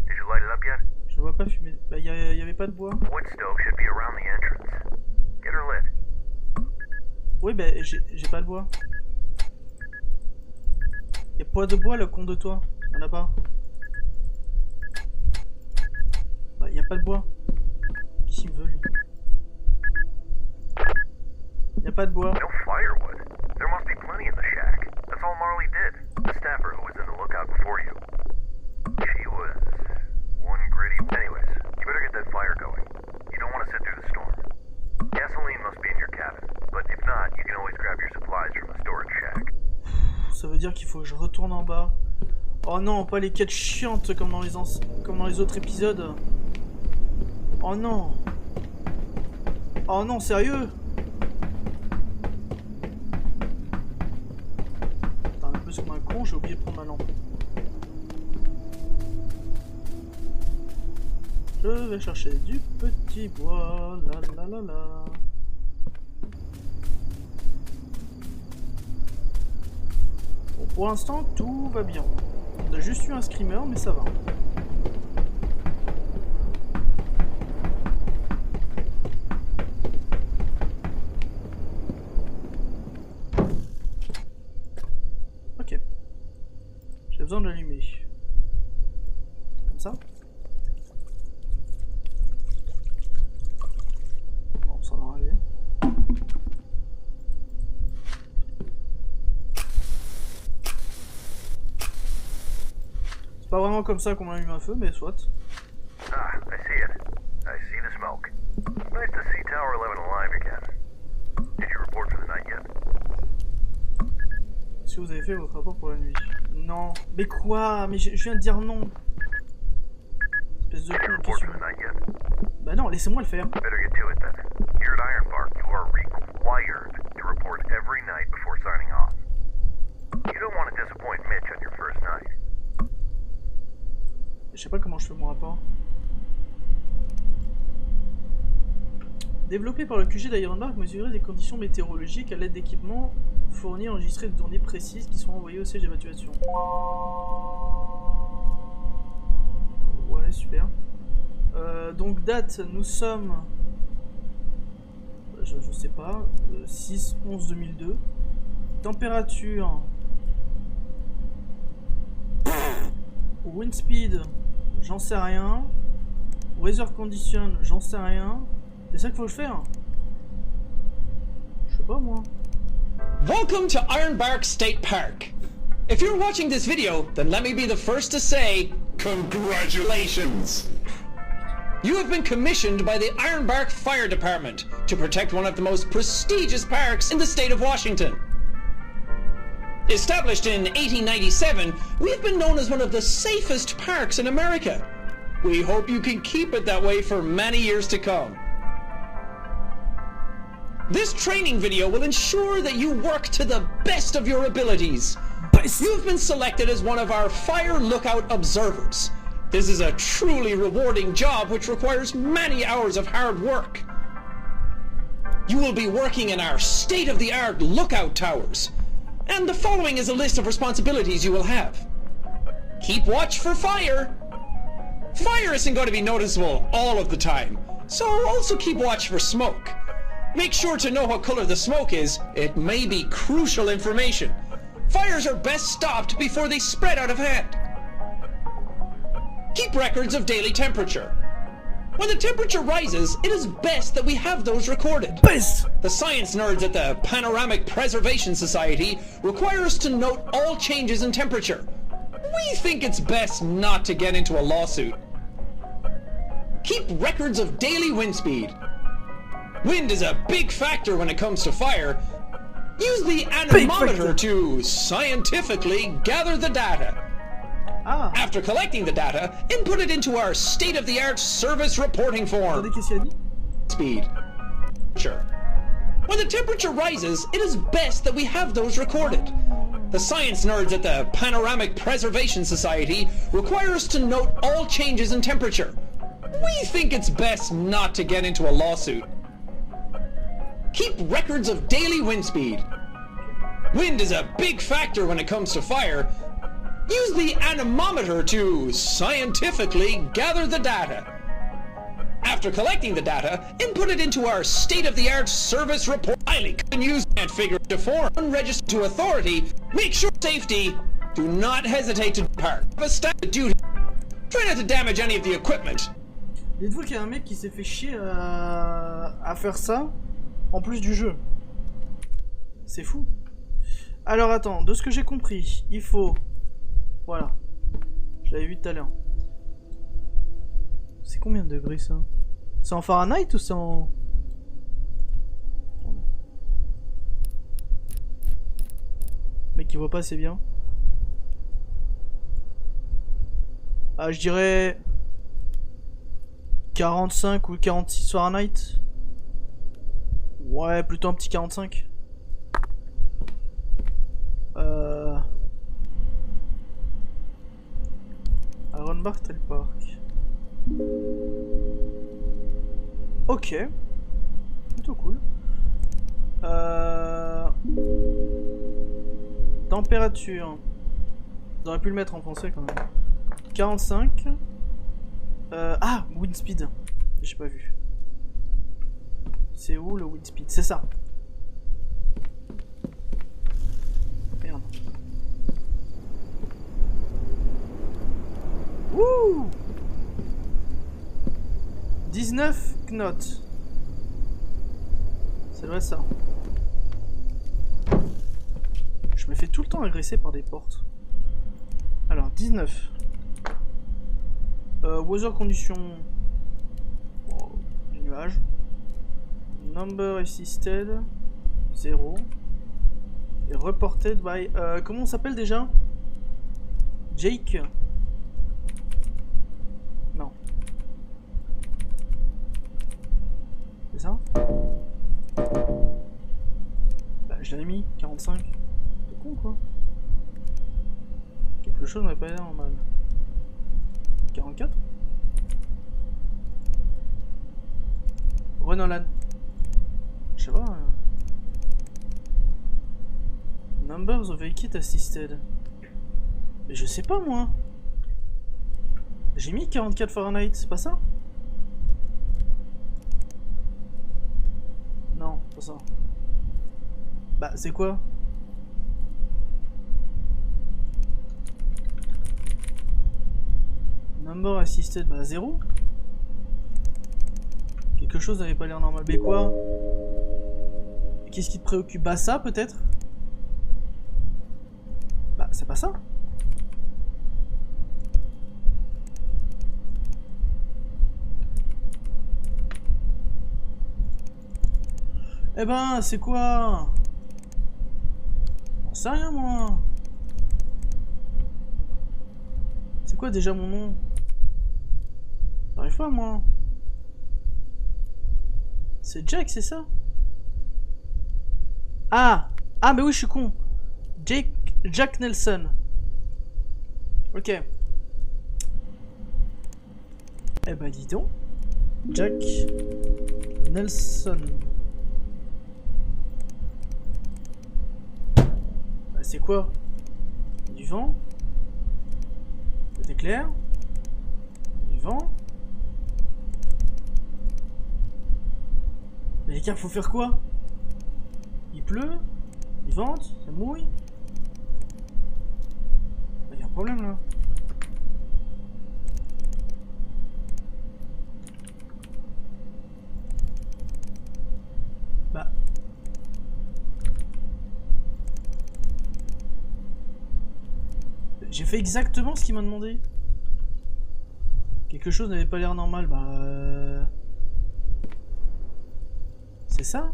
[SPEAKER 2] Did you light it up yet?
[SPEAKER 1] Je ne vois pas fumer. Bah, y avait pas de bois.
[SPEAKER 2] Wood stove should be around the entrance. Get her lit.
[SPEAKER 1] Oui, bah, j'ai pas de bois. Y'a pas de bois, le con de toi. Y'en a pas. Bah, y a pas de bois. Qu'est-ce qu'il veut, lui? Y a pas de bois.
[SPEAKER 2] No firewood. There must be plenty in the shack. That's all Marley did. The staffer who was in the lookout before you. She was one gritty. Anyways, you better get that fire going. You don't want to sit through the storm. Gasoline must be in your cabin, but if not, you can always grab your supplies from the storage shack.
[SPEAKER 1] Ça veut dire qu'il faut que je retourne en bas. Oh non, pas les quêtes chiantes comme dans les autres épisodes. Oh non. Oh non, sérieux? Putain, un peu comme un con, j'ai oublié de prendre ma lampe. Je vais chercher du petit bois, la la la la. Bon, pour l'instant, tout va bien. On a juste eu un screamer, mais ça va. Ok. J'ai besoin de l'allumer. Comme ça. Bon, ça va arriver. C'est pas vraiment comme ça qu'on allume un feu, mais soit.
[SPEAKER 2] Ah, I see it. I see the smoke. Nice to see Tower 11 alive again. Did you report for the night yet?
[SPEAKER 1] Est-ce que vous avez fait votre rapport pour la nuit? Non. Mais quoi? Mais je viens de dire non. Espèce de
[SPEAKER 2] Did you
[SPEAKER 1] con,
[SPEAKER 2] report
[SPEAKER 1] qu'est-ce
[SPEAKER 2] for
[SPEAKER 1] que
[SPEAKER 2] the night yet?
[SPEAKER 1] Bah non, laissez-moi le faire.
[SPEAKER 2] Better get to it then. Here at Ironbark, you are required to report every night before signing off. You don't want to disappoint Mitch on your first night.
[SPEAKER 1] Je sais pas comment je fais mon rapport. Développé par le QG d'Ironbark, mesurer des conditions météorologiques à l'aide d'équipements fournis et enregistrer de données précises qui seront envoyées au siège d'évacuation. Ouais, super. Donc date, nous sommes... Je sais pas, 6/11/2002. Température... Wind speed, j'en sais rien. Weather condition, j'en sais rien. C'est ça qu'il faut que je fasse. Je sais pas moi.
[SPEAKER 3] Welcome to Ironbark State Park. If you're watching this video, then let me be the first to say, congratulations! You have been commissioned by the Ironbark Fire Department to protect one of the most prestigious parks in the state of Washington. Established in 1897, we've been known as one of the safest parks in America. We hope you can keep it that way for many years to come. This training video will ensure that you work to the best of your abilities. You've been selected as one of our Fire Lookout Observers. This is a truly rewarding job which requires many hours of hard work. You will be working in our state-of-the-art lookout towers. And the following is a list of responsibilities you will have. Keep watch for fire. Fire isn't going to be noticeable all of the time, so also keep watch for smoke. Make sure to know what color the smoke is. It may be crucial information. Fires are best stopped before they spread out of hand. Keep records of daily temperature. When the temperature rises, it is best that we have those recorded.
[SPEAKER 1] Best.
[SPEAKER 3] The science nerds at the Panoramic Preservation Society require us to note all changes in temperature. We think it's best not to get into a lawsuit. Keep records of daily wind speed. Wind is a big factor when it comes to fire. Use the anemometer to scientifically gather the data.
[SPEAKER 1] Ah.
[SPEAKER 3] After collecting the data, input it into our state-of-the-art service reporting form.
[SPEAKER 1] Attendez, qu'est-ce qu'il a dit?
[SPEAKER 3] Speed. Sure. When the temperature rises, it is best that we have those recorded. The science nerds at the Panoramic Preservation Society require us to note all changes in temperature. We think it's best not to get into a lawsuit. Keep records of daily wind speed. Wind is a big factor when it comes to fire. Use the anemometer to scientifically gather the data. After collecting the data, input it into our state-of-the-art service report. Highly can use and figure to form. Unregistered to authority. Make sure safety. Do not hesitate to depart. Have a standard duty. Try not to damage any of the equipment.
[SPEAKER 1] Dites-vous qu'il y a un mec qui s'est fait chier à faire ça en plus du jeu. C'est fou. Alors attends, de ce que j'ai compris, il faut... Voilà. Je l'avais vu tout à l'heure. C'est combien de degrés ça? C'est en Fahrenheit ou c'est en... Mec il voit pas assez bien. Ah je dirais... 45 ou 46 Fahrenheit. Ouais, plutôt un petit 45. Ironbark Tel Park. Ok. Plutôt cool. Température. J'aurais pu le mettre en français quand même. 45. Ah, wind speed. J'ai pas vu. C'est où le wind speed? C'est ça. Merde. Wouh! 19 knots. Ça doit être ça. Je me fais tout le temps agresser par des portes. Alors, 19. Weather condition. Oh, du nuage. Number assisted. 0. Et reported by. Comment on s'appelle déjà? Jake? Non. C'est ça? Bah, je l'avais mis. 45. C'est con quoi. Quelque chose n'aurait pas l'air normal. 44? Renolan. Je sais pas. Numbers of kit assisted. Mais je sais pas moi. J'ai mis 44 Fahrenheit, c'est pas ça? Non, pas ça. Bah c'est quoi? Number assisted, bah 0. Quelque chose n'avait pas l'air normal. Mais quoi? Qu'est-ce qui te préoccupe? Bah ça peut-être? Bah c'est pas ça. Eh ben c'est quoi? J'en sais rien moi. C'est quoi déjà mon nom? J'arrive pas moi. C'est Jack, c'est ça? Ah! Ah mais oui je suis con. Jack Nelson. Ok. Eh ben dis donc. Jack Nelson. Bah, c'est quoi? Du vent? C'est clair? Du vent? Mais les gars, faut faire quoi? Il pleut? Il vente? Ça mouille? Il y a un problème là. J'ai fait exactement ce qu'il m'a demandé. Quelque chose n'avait pas l'air normal, bah... C'est ça?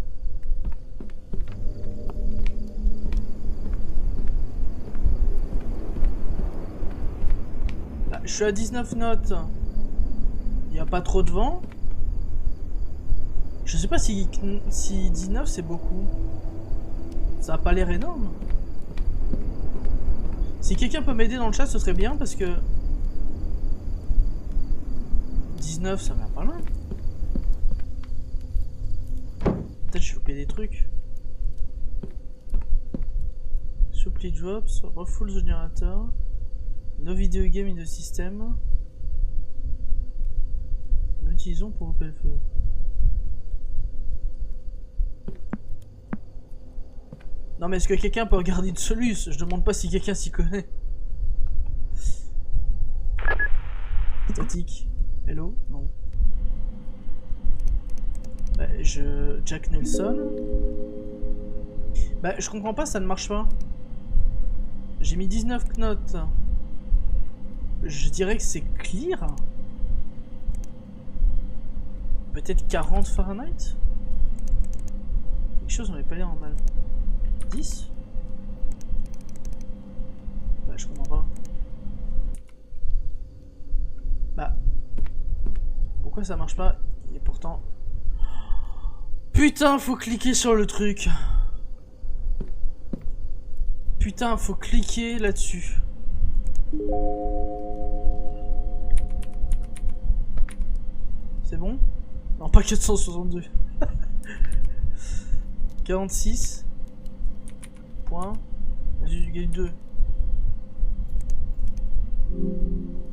[SPEAKER 1] Là, je suis à 19 notes. Il n'y a pas trop de vent. Je sais pas si 19 c'est beaucoup. Ça a pas l'air énorme. Si quelqu'un peut m'aider dans le chat, ce serait bien parce que 19 ça va pas loin. Peut-être j'ai loupé des trucs. Supply drops, refull the generator, no video game in the system. Nous utilisons pour couper le feu. Non mais est-ce que quelqu'un peut regarder une soluce? Je demande pas si quelqu'un s'y connaît. Statique. Hello? Non. Bah, Jack Nelson. Bah je comprends pas, ça ne marche pas. J'ai mis 19 notes. Je dirais que c'est clear. Peut-être 40 Fahrenheit? Quelque chose n'avait pas l'air normal. 10? Bah je comprends pas. Bah pourquoi ça marche pas? Et pourtant... Putain, faut cliquer sur le truc. Putain, faut cliquer là-dessus. C'est bon? Non, pas 462. 46. Point. J'ai gagné 2.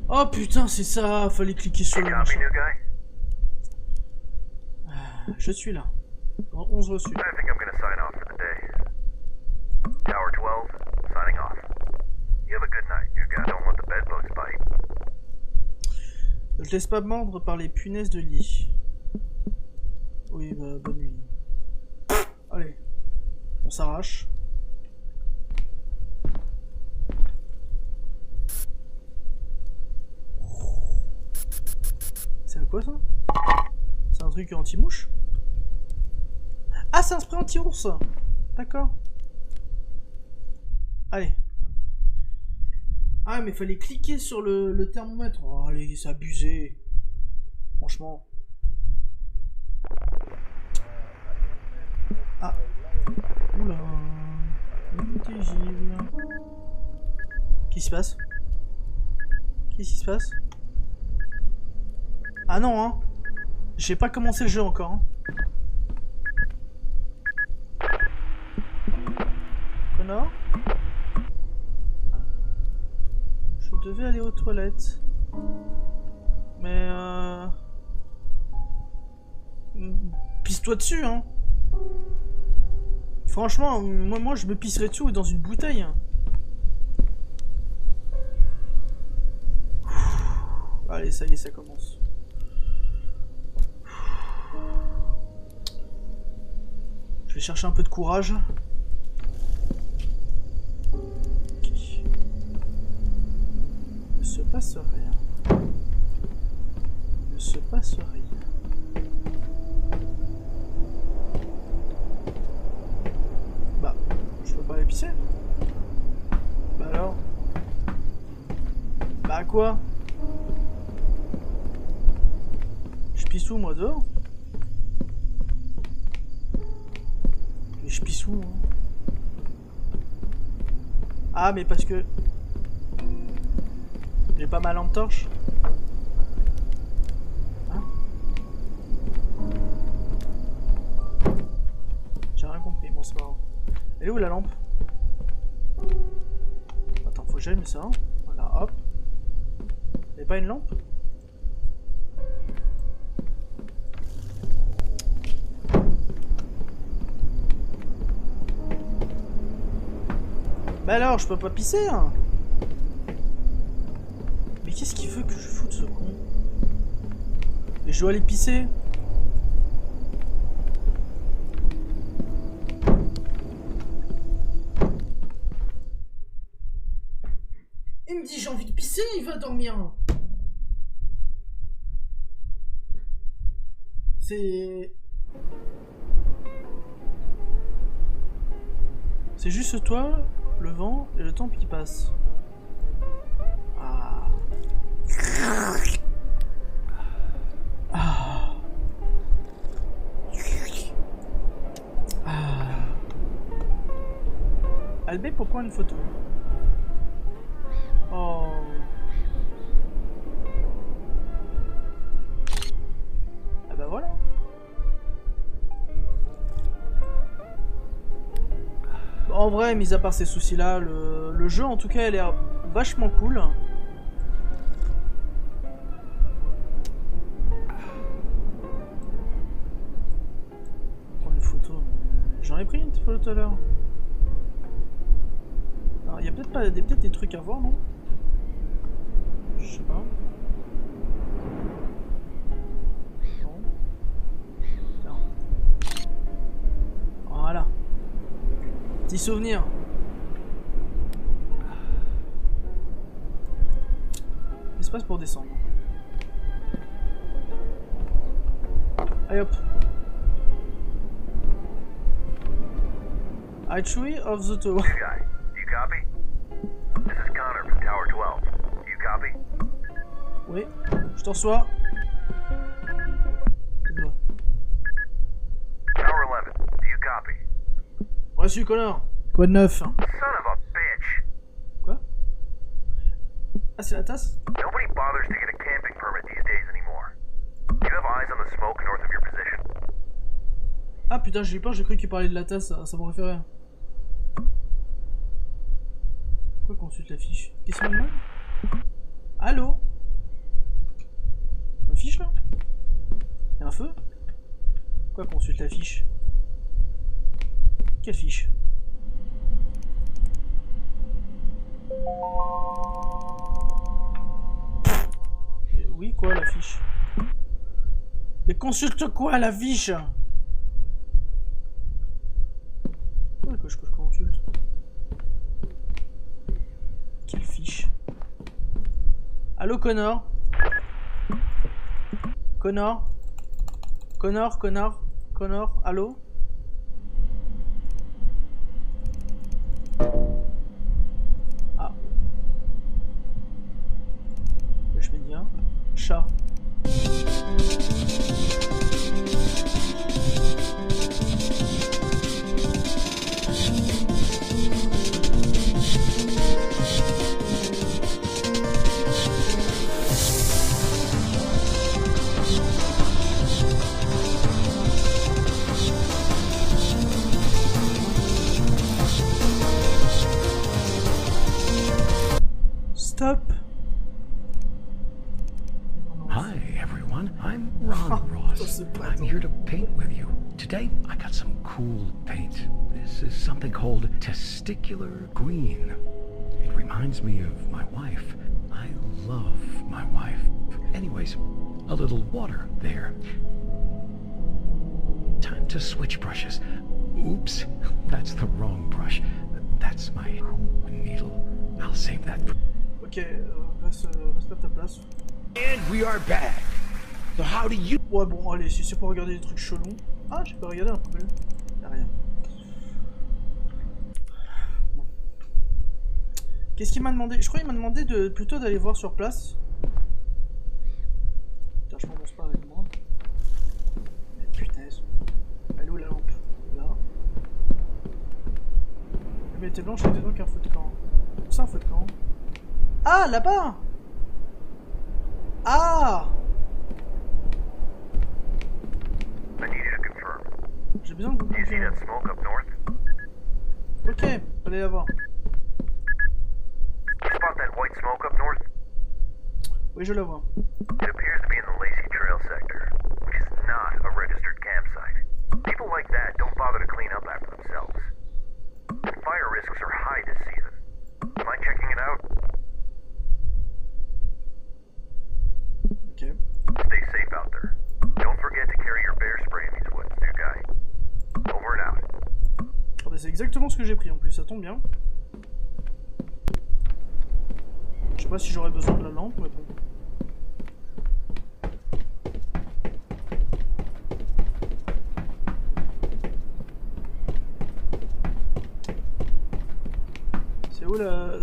[SPEAKER 1] Oh putain, c'est ça. Fallait cliquer sur le machin. Je suis là. 11 reçus.
[SPEAKER 2] I think I'm gonna sign off for the day. Tower 12, signing off. You have a good night, new guy. Don't let the bedbugs bite.
[SPEAKER 1] Ne te laisse pas mordre par les punaises de lit. Oui, bah, bonne nuit. Allez, on s'arrache. C'est à quoi ça? C'est un truc anti-mouche? Ah, c'est un spray anti-ours! D'accord. Allez. Ah, mais fallait cliquer sur le thermomètre. Oh, allez, c'est abusé. Franchement. Ah. Oula. Intelligible. Qu'est-ce qui se passe? Qu'est-ce qui se passe? Ah non, hein. J'ai pas commencé le jeu encore, hein. Connard. Je devais aller aux toilettes. Mais pisse-toi dessus, hein. Franchement, moi je me pisserais dessus dans une bouteille. Allez, ça y est, ça commence. Je vais chercher un peu de courage. Ok. Il ne se passe rien. Il ne se passe rien. Bah, je peux pas aller pisser. Bah alors. Bah quoi? Je pisse où moi, dehors? Et je pisse où, hein? Ah, mais parce que j'ai pas ma lampe torche. Hein? J'ai rien compris, bon c'est pas grave. Elle est où la lampe? Attends, faut que j'aille, mais ça. Voilà, hop. Y'a pas une lampe? Bah alors, je peux pas pisser, hein. Mais qu'est-ce qu'il veut que je foute, ce con? Et je dois aller pisser. me dit j'ai envie de pisser, il va dormir. C'est juste toi, le vent et le temps qui passe. Ah. Ah. Ah. Albé, pourquoi une photo? Oh. Ah bah voilà. En vrai, mis à part ces soucis-là, le jeu en tout cas a l'air vachement cool. Prendre une photo. J'en ai pris une photo tout à l'heure. Alors, il y a peut-être des trucs à voir, non? Je sais pas. Non. Tiens. Voilà. Petit souvenir. Espace pour descendre. Allez hop. Archery of the Tower.
[SPEAKER 2] You guy, do you copy? This is Connor from Tower 12. Do you copy?
[SPEAKER 1] Oui, je t'en reçois.
[SPEAKER 2] Tower 11, do you copy?
[SPEAKER 1] Reçu, Connor. Quoi de neuf?
[SPEAKER 2] Son of a bitch!
[SPEAKER 1] Quoi? Ah, c'est la tasse?
[SPEAKER 2] Nobody bothers to get a camping permit these days anymore. Do you have eyes on the smoke north of your position?
[SPEAKER 1] Ah putain, j'ai eu peur, j'ai cru qu'il parlait de la tasse, ça me référait. Pourquoi consulte la fiche? Qu'est-ce qu'il y a de mal? Allô? Une fiche là? Y'a un feu? Pourquoi consulte la fiche? Quelle fiche? Oui, quoi la fiche? Mais consulte quoi la fiche? Ouais, que je consulte. Quelle fiche? Allô Connor? Connor? Connor? Allô? Ah. Je vais dire. Chat. Stop.
[SPEAKER 4] Hi, everyone. I'm Ron Ross. I'm here to paint with you. Today, I got some cool paint. This is something called testicular green. It reminds me of my wife. I love my wife. Anyways, a little water there. Time to switch brushes. Oops, that's the wrong brush. That's my needle. I'll save that.
[SPEAKER 1] Ok, reste à ta place.
[SPEAKER 4] And we are back. So how do you...
[SPEAKER 1] Ouais bon, allez, si c'est pour regarder des trucs chelous... Ah, j'ai pas regardé un peu. Y'a rien. Bon. Qu'est-ce qu'il m'a demandé? Je crois qu'il m'a demandé plutôt d'aller voir sur place. Putain, je m'avance pas avec moi. Putain, elle est où la lampe? Là. Mais elle était blanche, c'était donc un feu de camp. C'est un feu de camp. Ah, là-bas! Ah!
[SPEAKER 2] I need you to confirm.
[SPEAKER 1] J'ai besoin de vous
[SPEAKER 2] Do you see
[SPEAKER 1] confirmer.
[SPEAKER 2] that smoke up north?
[SPEAKER 1] Ok, allez la voir.
[SPEAKER 2] You spot that white smoke up north?
[SPEAKER 1] Oui, je la vois.
[SPEAKER 2] It appears to be in the Lacey Trail sector, which is not a registered campsite. People like that don't bother to clean up after themselves. And fire risks are high this season. Mind checking it out?
[SPEAKER 1] Ok.
[SPEAKER 2] Stay safe out there. Don't forget to carry your bear spray in these woods, new guy. Over and out.
[SPEAKER 1] Oh bah c'est exactement ce que j'ai pris en plus, ça tombe bien. pas si j'aurais besoin de la lampe, mais bon.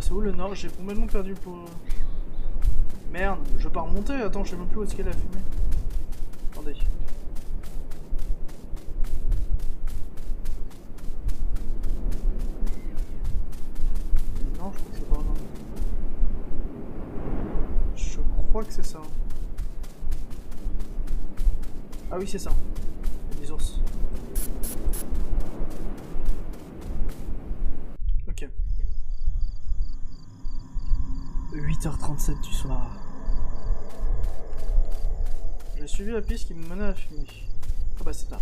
[SPEAKER 1] C'est où le nord? J'ai complètement perdu pour... Merde, je vais pas remonter, attends, je sais même plus où est-ce qu'elle a fumé. Attendez. Non, je crois que c'est pas là. Je crois que c'est ça. Ah oui, c'est ça. Les ours. Ok. 8h37 du soir. J'ai suivi la piste qui me menait à la fumée. Ah bah c'est là.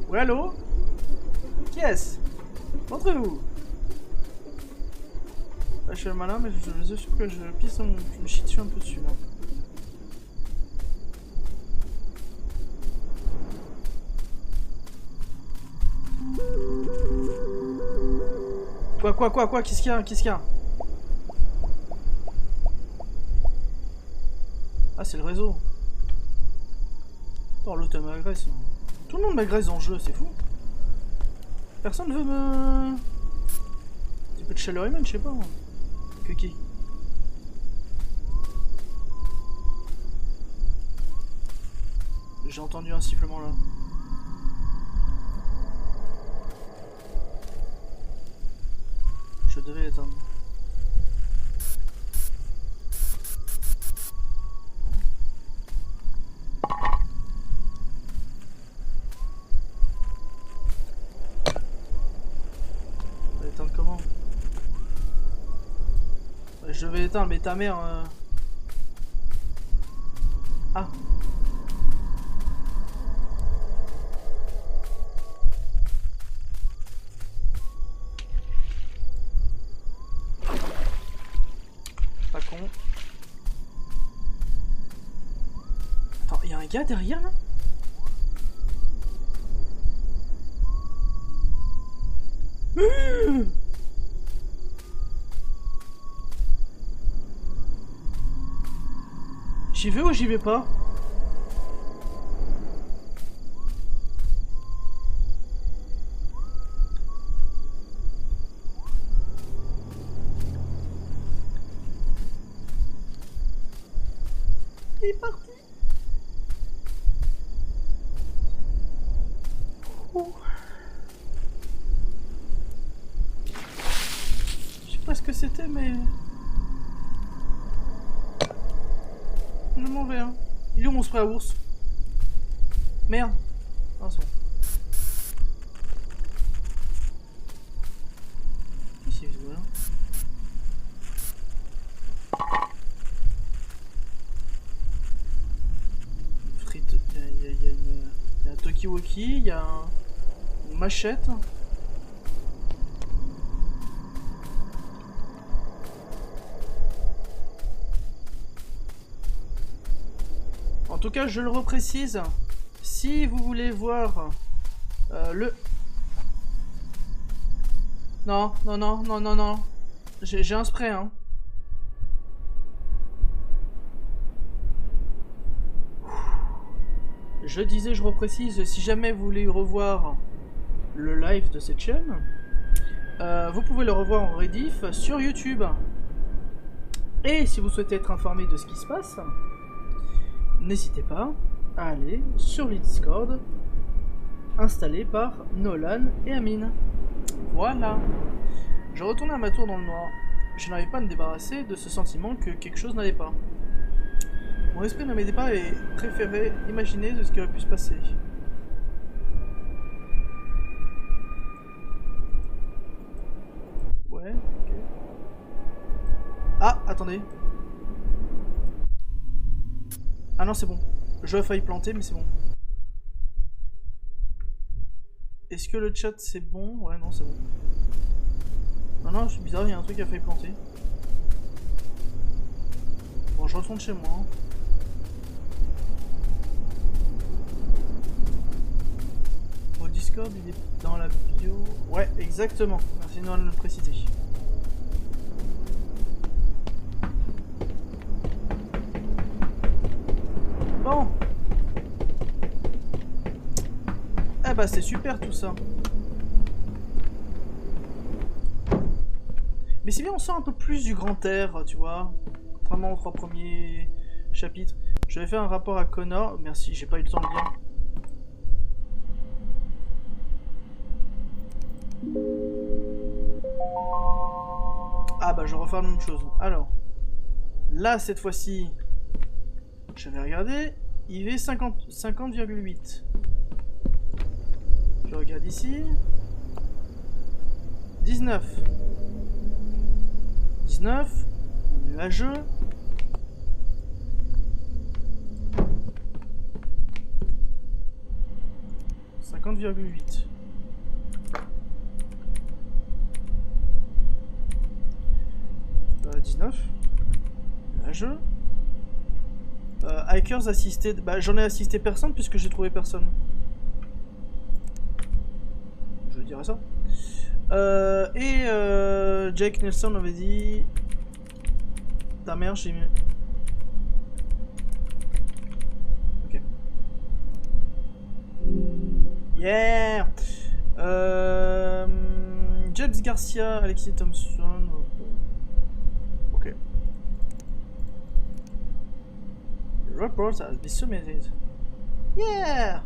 [SPEAKER 1] Ouais, allô? Qui est-ce? Montrez-vous. Bah, je suis le malin, mais je suis sûr que je pisse, je me chie dessus un peu dessus là. Quoi? Qu'est-ce qu'il y a? Qu'est-ce qu'il y a? Ah, c'est le réseau. Oh, l'autre m'agresse. Tout le monde m'agresse dans le jeu, c'est fou. Personne veut me... Un petit peu de chaleur humaine, je sais pas. Que qui? J'ai entendu un sifflement là. Je devais l'éteindre. On va l'éteindre comment? Je vais l'éteindre, mais ta mère... Ah. Pas con. Attends, il y a un gars derrière là? J'y vais ou j'y vais pas? Il est parti. Oh. Je sais pas ce que c'était, mais... Je m'en vais, hein. Il est où mon spray à ours? Merde. Ah, c'est bon. Qu'est-ce qu'il fait là? Une frite. Il y a un Tokiwoki, il y a une machette. En tout cas, je le reprécise, si vous voulez voir le... Non, j'ai un spray, hein. Je disais, je reprécise, si jamais vous voulez revoir le live de cette chaîne, vous pouvez le revoir en rediff sur YouTube. Et si vous souhaitez être informé de ce qui se passe, n'hésitez pas à aller sur le Discord installé par Nolan et Amine. Voilà. Je retournais à ma tour dans le noir. Je n'arrive pas à me débarrasser de ce sentiment que quelque chose n'allait pas. Mon esprit ne m'aidait pas et préférait imaginer de ce qui aurait pu se passer. Ouais, ok. Ah, attendez. Ah non, c'est bon. J'aurais failli planter, mais c'est bon. Est-ce que le chat c'est bon? Ouais, non, c'est bon. Non, c'est bizarre, il y a un truc qui a failli planter. Bon, je retourne chez moi. Au Discord, il est dans la bio. Ouais, exactement. Merci de nous le préciser. bah c'est super tout ça. Mais c'est bien, on sort un peu plus du grand air, tu vois. Contrairement aux 3 premiers chapitres. Je vais faire un rapport à Connor. Merci, j'ai pas eu le temps de lire. Ah bah je vais refaire la même chose. Alors, là cette fois-ci, je vais regarder. IV 50,8. Je regarde ici. 19. 19. Nuageux. « 50,8. « 19. Nuageux. Hikers assistés. Bah, j'en ai assisté personne puisque j'ai trouvé personne. Je dirais ça. Jake Nelson avait dit. Ta mère, j'ai mis. Ok. Yeah! James Garcia, Alexis Thompson. Ok. The report has been submitted. Yeah!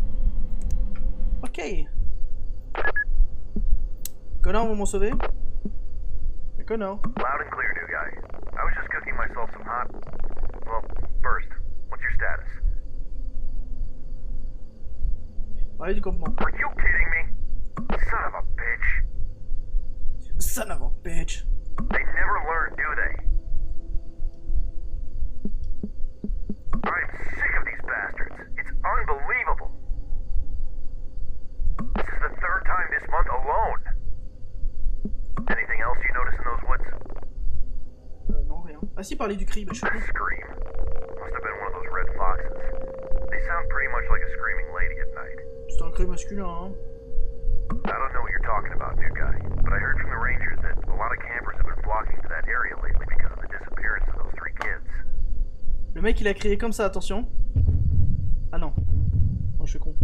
[SPEAKER 1] Ok. Connor, vous m'en sauvez? Connor.
[SPEAKER 2] Loud and clear, new guy. I was just cooking myself some hot... Well, first, what's your status?
[SPEAKER 1] Parlez du campement.
[SPEAKER 2] Are you kidding me? Son of a bitch.
[SPEAKER 1] Son of a bitch.
[SPEAKER 2] They never learn, do they? I'm sick of these bastards. It's unbelievable. This is the 3rd time this month alone. Anything else you notice in those woods?
[SPEAKER 1] Non, rien. Ah si, parler du cri, bah je suis
[SPEAKER 2] That
[SPEAKER 1] con.
[SPEAKER 2] scream. Must have been one of those red foxes. They sound pretty much like a screaming lady at night.
[SPEAKER 1] C'est un cri masculin, hein.
[SPEAKER 2] I don't know what you're talking about, new guy, but I heard from the rangers that a lot of campers have been flocking to that area lately because of the disappearance of those 3 kids.
[SPEAKER 1] Le mec il a crié comme ça, attention. Ah non. Oh, je suis con.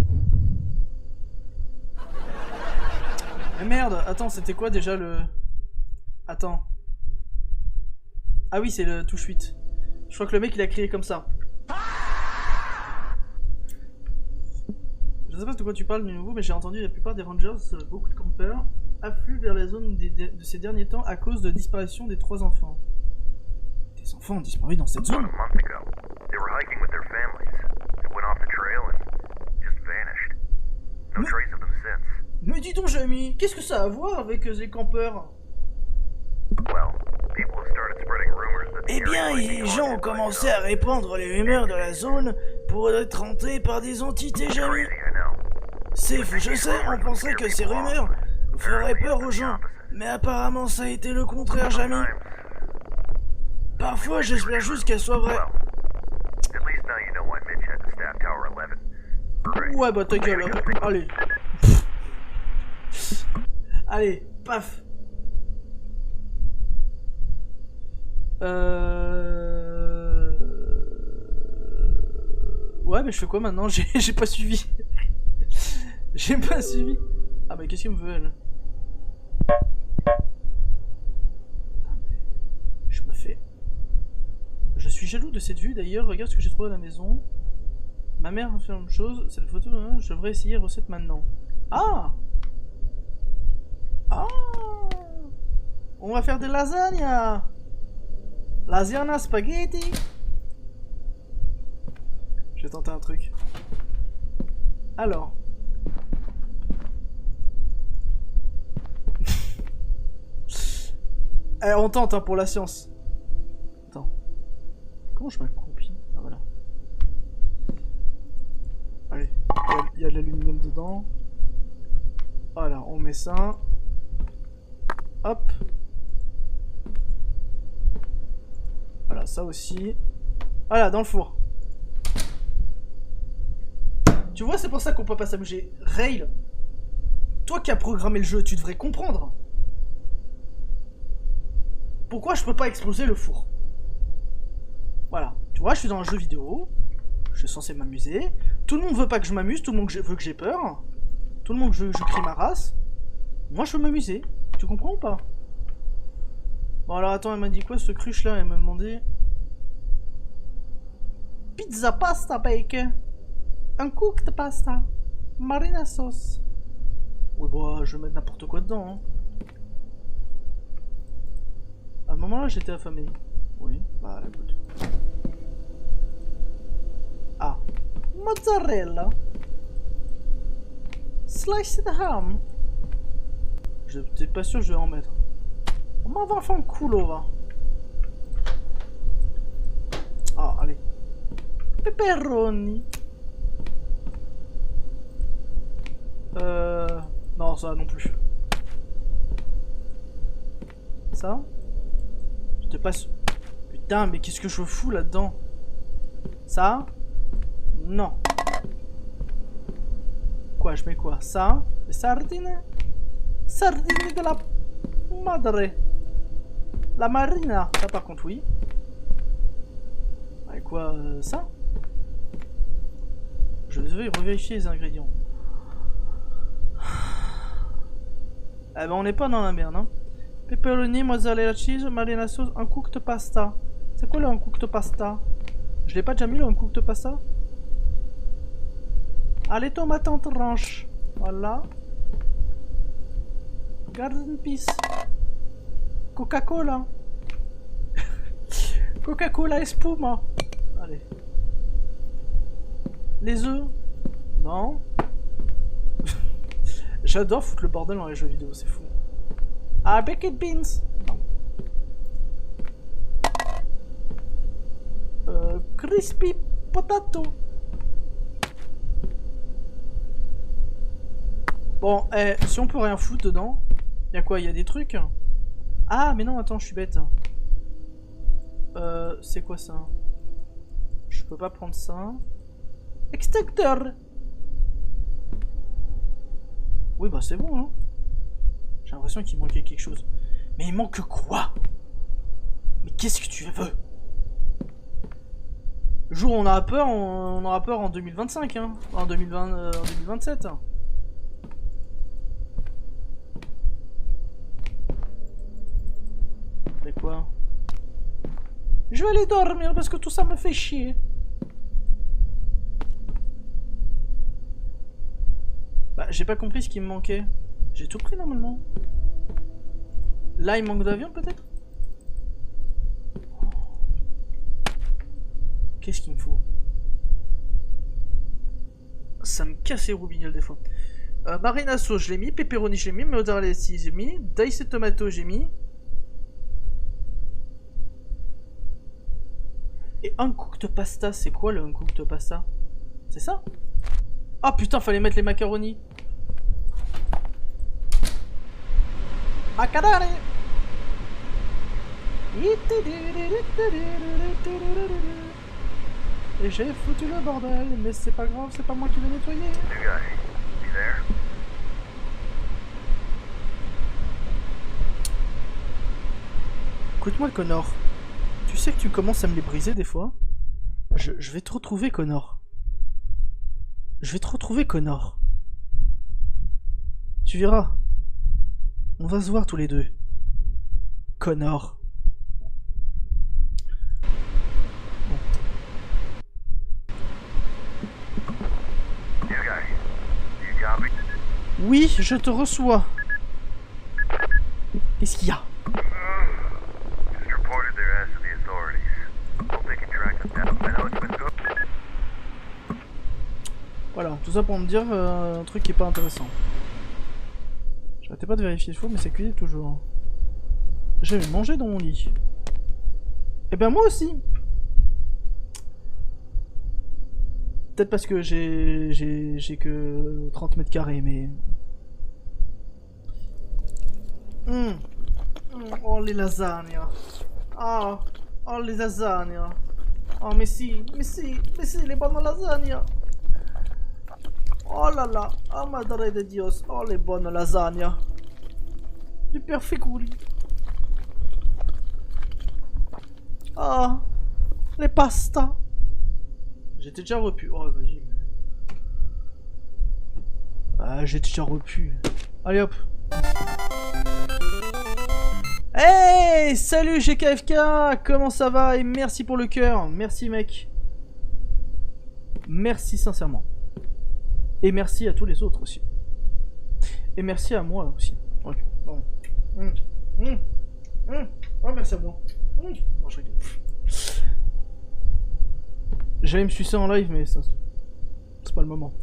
[SPEAKER 1] Mais merde, attends, c'était quoi déjà le... Attends. Ah oui, c'est le touche 8. Je crois que le mec il a crié comme ça. Je sais pas de quoi tu parles de nouveau, mais j'ai entendu la plupart des rangers, beaucoup de campeurs, affluent vers la zone de ces derniers temps à cause de disparition des 3 enfants. Des enfants ont disparu dans cette
[SPEAKER 2] About
[SPEAKER 1] zone?
[SPEAKER 2] a month ago, they were hiking with their families. They went off the trail and just vanished. No trace of them since.
[SPEAKER 1] Mais dis donc, Jamie, qu'est-ce que ça a à voir avec les campeurs?
[SPEAKER 2] Well, people have started spreading rumors that the
[SPEAKER 1] Eh bien,
[SPEAKER 2] area might be
[SPEAKER 1] les gens ont
[SPEAKER 2] haunted by
[SPEAKER 1] commencé à
[SPEAKER 2] some
[SPEAKER 1] répandre les rumeurs de la zone pour être hantés par des entités, Jamie.
[SPEAKER 2] crazy, I know.
[SPEAKER 1] C'est fou, je sais, on pensait que ces rumeurs feraient peur aux gens. Mais apparemment, ça a été le contraire, Jamie.
[SPEAKER 2] Sometimes,
[SPEAKER 1] Parfois, j'espère juste qu'elle soit vraie.
[SPEAKER 2] well, at least now you know why Mitch had to staff Tower 11. Right.
[SPEAKER 1] Ouais, bah ta gueule. Allez. Allez, paf. Ouais, mais je fais quoi maintenant? J'ai pas suivi. J'ai pas suivi. Ah bah qu'est-ce qu'il me veut, elle? Je me fais... Je suis jaloux de cette vue, d'ailleurs, regarde ce que j'ai trouvé à la maison. Ma mère a fait la même chose, cette photo, hein, je devrais essayer recette maintenant. Ah! Ah! On va faire des lasagnes! Lasagna spaghetti! Je vais tenter un truc. Alors. Eh, on tente hein, pour la science. Attends. Comment je m'accroupis? Ah voilà. Allez, il y a de l'aluminium dedans. Voilà, on met ça. Hop. Voilà, ça aussi. Voilà, dans le four. Tu vois, c'est pour ça qu'on peut pas s'amuser. Rail, toi qui as programmé le jeu, tu devrais comprendre. Pourquoi je peux pas exploser le four? Voilà, tu vois, je suis dans un jeu vidéo. Je suis censé m'amuser. Tout le monde veut pas que je m'amuse, tout le monde veut que j'ai peur. Tout le monde, je crie ma race. Moi, je veux m'amuser. Tu comprends ou pas? Bon, alors attends, elle m'a dit quoi, ce cruche là? Elle m'a demandé... Pizza pasta bacon. Un cooked pasta. Marina sauce. Oui, bon, je vais mettre n'importe quoi dedans. Hein. À un moment là, j'étais affamé. Oui, bah écoute. Ah. Mozzarella. Sliced ham. Je n'étais pas sûr que je vais en mettre. On va faire un culo, va. Ah, allez. Pepperoni. Non, ça non plus. Ça? J'étais pas sûr. Putain, mais qu'est-ce que je fous là-dedans? Ça? Non. Quoi, je mets quoi? Ça? Les sardines? Sardines de la madre. La marina. Ça par contre, oui. Et quoi, ça? Je vais revérifier les ingrédients. Eh ben on n'est pas dans la merde, hein. Pepperoni, mozzarella cheese, marina sauce, un cooked pasta. C'est quoi le un cooked pasta? Je l'ai pas déjà mis le un cooked pasta? Allez, tomates en tranche. Voilà. Garden peas. Coca-Cola. Coca-Cola espuma. Allez. Les œufs. Non. J'adore foutre le bordel dans les jeux vidéo, c'est fou. Ah, baked beans. Non. Crispy potato. Bon, si on peut rien foutre dedans, y'a quoi? Y'a des trucs? Ah, mais non, attends, je suis bête. C'est quoi ça? Je peux pas prendre ça. Extracteur. Oui, bah c'est bon, hein. J'ai l'impression qu'il manquait quelque chose. Mais il manque quoi? Mais qu'est-ce que tu veux? Le jour où on aura peur, on aura peur en 2025, hein. En 2027. Mais quoi? Je vais aller dormir parce que tout ça me fait chier. Bah, j'ai pas compris ce qui me manquait. J'ai tout pris normalement. Là, il manque d'avion peut-être? Qu'est-ce qu'il me faut? Ça me casse les roubignoles des fois. Marina sauce, je l'ai mis. Pepperoni, je l'ai mis. Mozzarella cheese, j'ai mis. Diced tomato, j'ai mis. Et uncooked pasta, c'est quoi le uncooked pasta? C'est ça? Ah putain, fallait mettre les macaronis. Macaroni. Et j'ai foutu le bordel, mais c'est pas grave, c'est pas moi qui vais nettoyer.
[SPEAKER 2] New guy, you there?
[SPEAKER 1] Écoute-moi, Connor. Tu sais que tu commences à me les briser des fois. Je vais te retrouver, Connor. Je vais te retrouver, Connor. Tu verras. On va se voir tous les deux. Connor.
[SPEAKER 2] New guy, you copy?
[SPEAKER 1] Oui, je te reçois. Qu'est-ce qu'il y a?
[SPEAKER 2] Just reported their ass to the authorities. Hope they can track them down. I know it's been good.
[SPEAKER 1] Voilà, tout ça pour me dire un truc qui est pas intéressant. J'arrêtais pas de vérifier le four, mais ça cuisait toujours. J'avais mangé dans mon lit. Eh ben moi aussi. Peut-être parce que j'ai que 30 mètres carrés, mais... Oh les lasagnes. Ah, oh les lasagnes. Oh mais si, les bonnes lasagnes. Oh là là, oh madre de Dios, oh les bonnes lasagnes. Du perfeculi. Ah, les pastas. J'étais déjà repu. Oh vas-y. Ah, j'ai déjà repu. Allez hop. Hey, salut GKFK, comment ça va? Et merci pour le cœur. Merci mec. Merci sincèrement. Et merci à tous les autres aussi. Et merci à moi aussi. Ok, bon. Oh, merci à moi. Oh, je rigole. J'allais me sucer en live, mais ça... c'est pas le moment.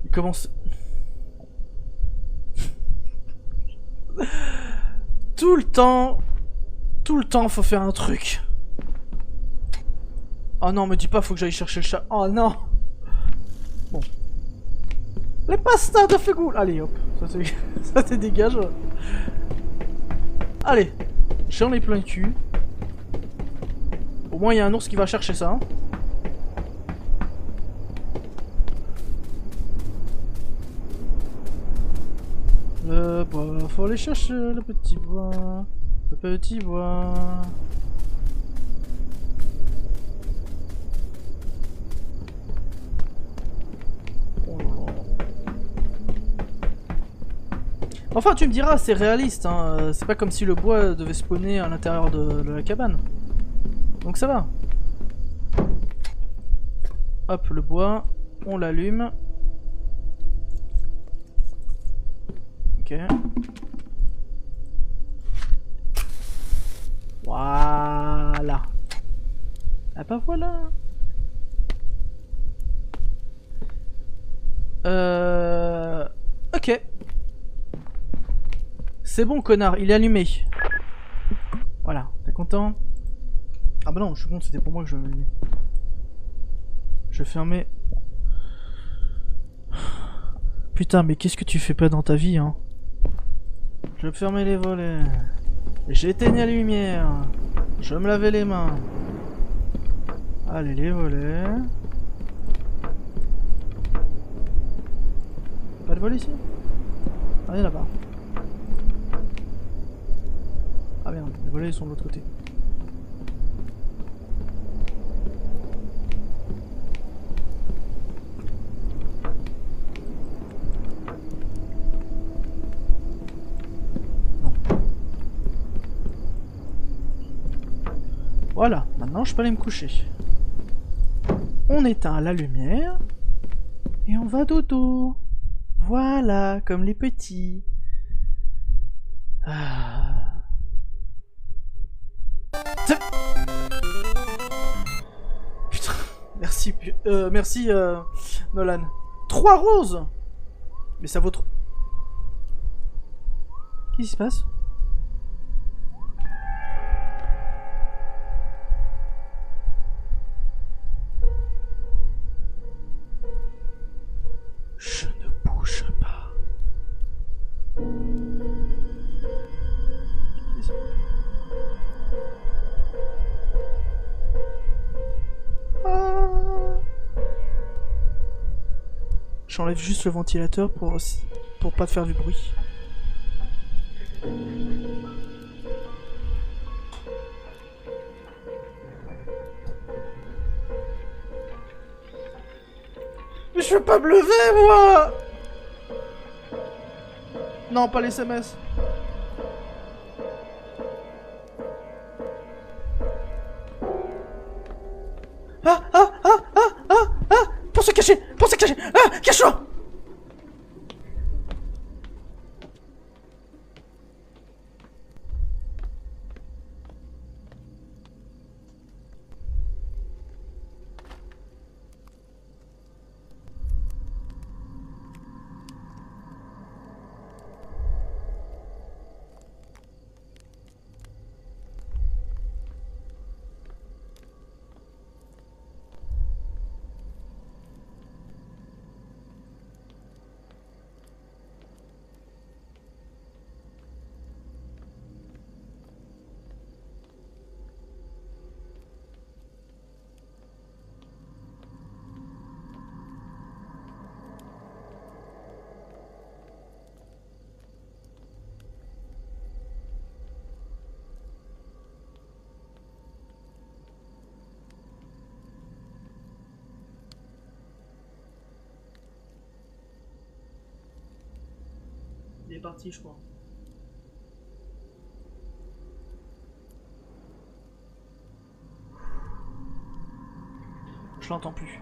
[SPEAKER 1] Il commence... Tout le temps, faut faire un truc. Oh non, me dis pas, faut que j'aille chercher le chat. Oh non. Bon. Les pastas de Fegoul. Allez, hop. Ça te dégage. Allez. J'en ai plein le cul. Au moins, il y a un ours qui va chercher ça. Hein. Le bois, faut aller chercher le petit bois. Le petit bois. Enfin, tu me diras, c'est réaliste, hein. C'est pas comme si le bois devait spawner à l'intérieur de la cabane. Donc ça va. Hop, le bois, on l'allume. Ok. Voilà. Ah bah voilà. Ok. C'est bon, connard, il est allumé. Voilà, t'es content? Ah bah non, je suis con, c'était pour moi que je fermais. Putain, mais qu'est-ce que tu fais pas dans ta vie, hein? Je fermais les volets. J'éteignais la lumière. Je me lavais les mains. Allez, les volets. Pas de volet ici? Ah, il y en a pas. Ah merde, les volets ils sont de l'autre côté. Non. Voilà, maintenant je peux aller me coucher. On éteint la lumière et on va dodo. Voilà, comme les petits. Ah. Putain, merci Nolan. 3 roses. Mais ça vaut trop. Qu'est-ce qui se passe? Je ne bouge pas. J'enlève juste le ventilateur pour pas te faire du bruit. Mais je peux pas me lever, moi! Non, pas les SMS. Pour se cacher! Ah, cache-toi! est parti, je crois. Je l'entends plus.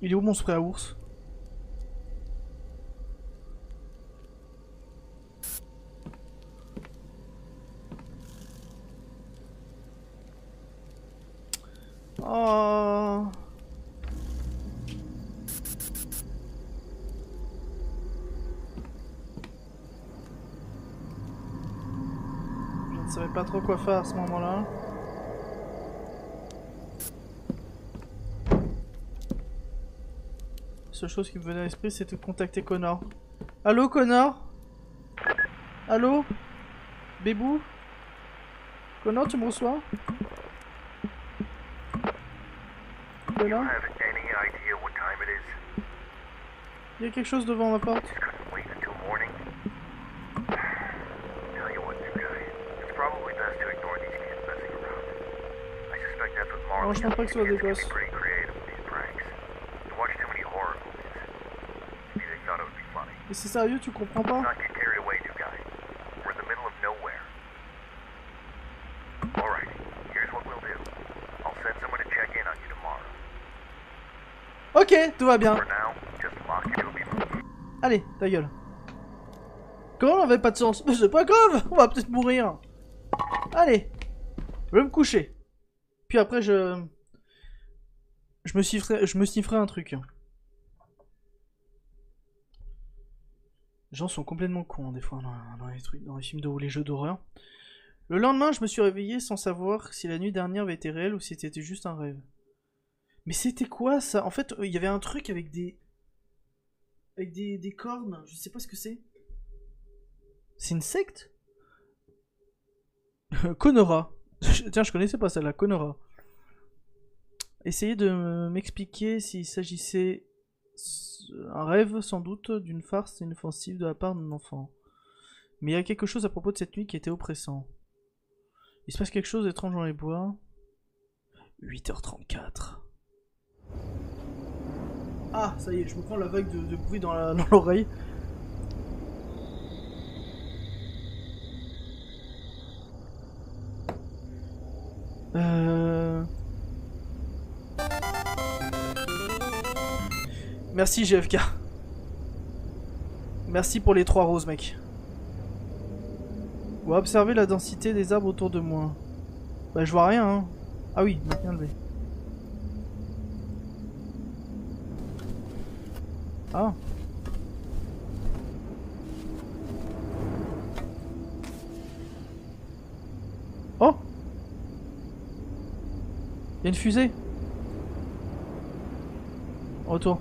[SPEAKER 1] Il est où mon spray à ours? Oh. Je ne savais pas trop quoi faire à ce moment-là. La seule chose qui me venait à l'esprit, c'était de contacter Connor. Allô, Connor? Allô? Bébou? Connor, tu me reçois?
[SPEAKER 2] Do you have any idea what time it is?
[SPEAKER 1] Il y a quelque chose devant ma porte.
[SPEAKER 2] Just couldn't wait until morning. Tell you what, new guy. It's probably best to ignore these kids messing around. I suspect that's what Marley
[SPEAKER 1] Non, je pense pas que ce soit des
[SPEAKER 2] can be
[SPEAKER 1] gosses.
[SPEAKER 2] pretty creative with these pranks. They watch too many horror movies. Maybe they thought it would be funny.
[SPEAKER 1] Mais c'est sérieux, tu comprends pas?
[SPEAKER 2] Not get carried away, new guy. We're in the middle of nowhere. Alright, here's what we'll do. I'll send someone to check in on you tomorrow.
[SPEAKER 1] Ok, tout va bien.
[SPEAKER 2] For now, just lock into a beam.
[SPEAKER 1] Allez, ta gueule. Comment on avait pas de sens? Mais c'est pas grave, on va peut-être mourir. Allez, je vais me coucher. Puis après, je me snifferai un truc. Les gens sont complètement cons des fois dans les trucs, dans les films ou les jeux d'horreur. Le lendemain, je me suis réveillé sans savoir si la nuit dernière avait été réelle ou si c'était juste un rêve. Mais c'était quoi ça? En fait, il y avait un truc avec des cornes, je sais pas ce que c'est. C'est une secte? Conora. Tiens, je connaissais pas celle-là, Conora. Essayez de m'expliquer s'il s'agissait un rêve, sans doute, d'une farce inoffensive de la part d'un enfant. Mais il y a quelque chose à propos de cette nuit qui était oppressant. Il se passe quelque chose d'étrange dans les bois. 8h34. Ah, ça y est, je me prends la vague de bruit dans l'oreille. Merci GFK. Merci pour les 3 roses, mec. On va observer la densité des arbres autour de moi. Bah, je vois rien, hein. Ah oui, bien levé. Ah. Oh. Il y a une fusée. Retour.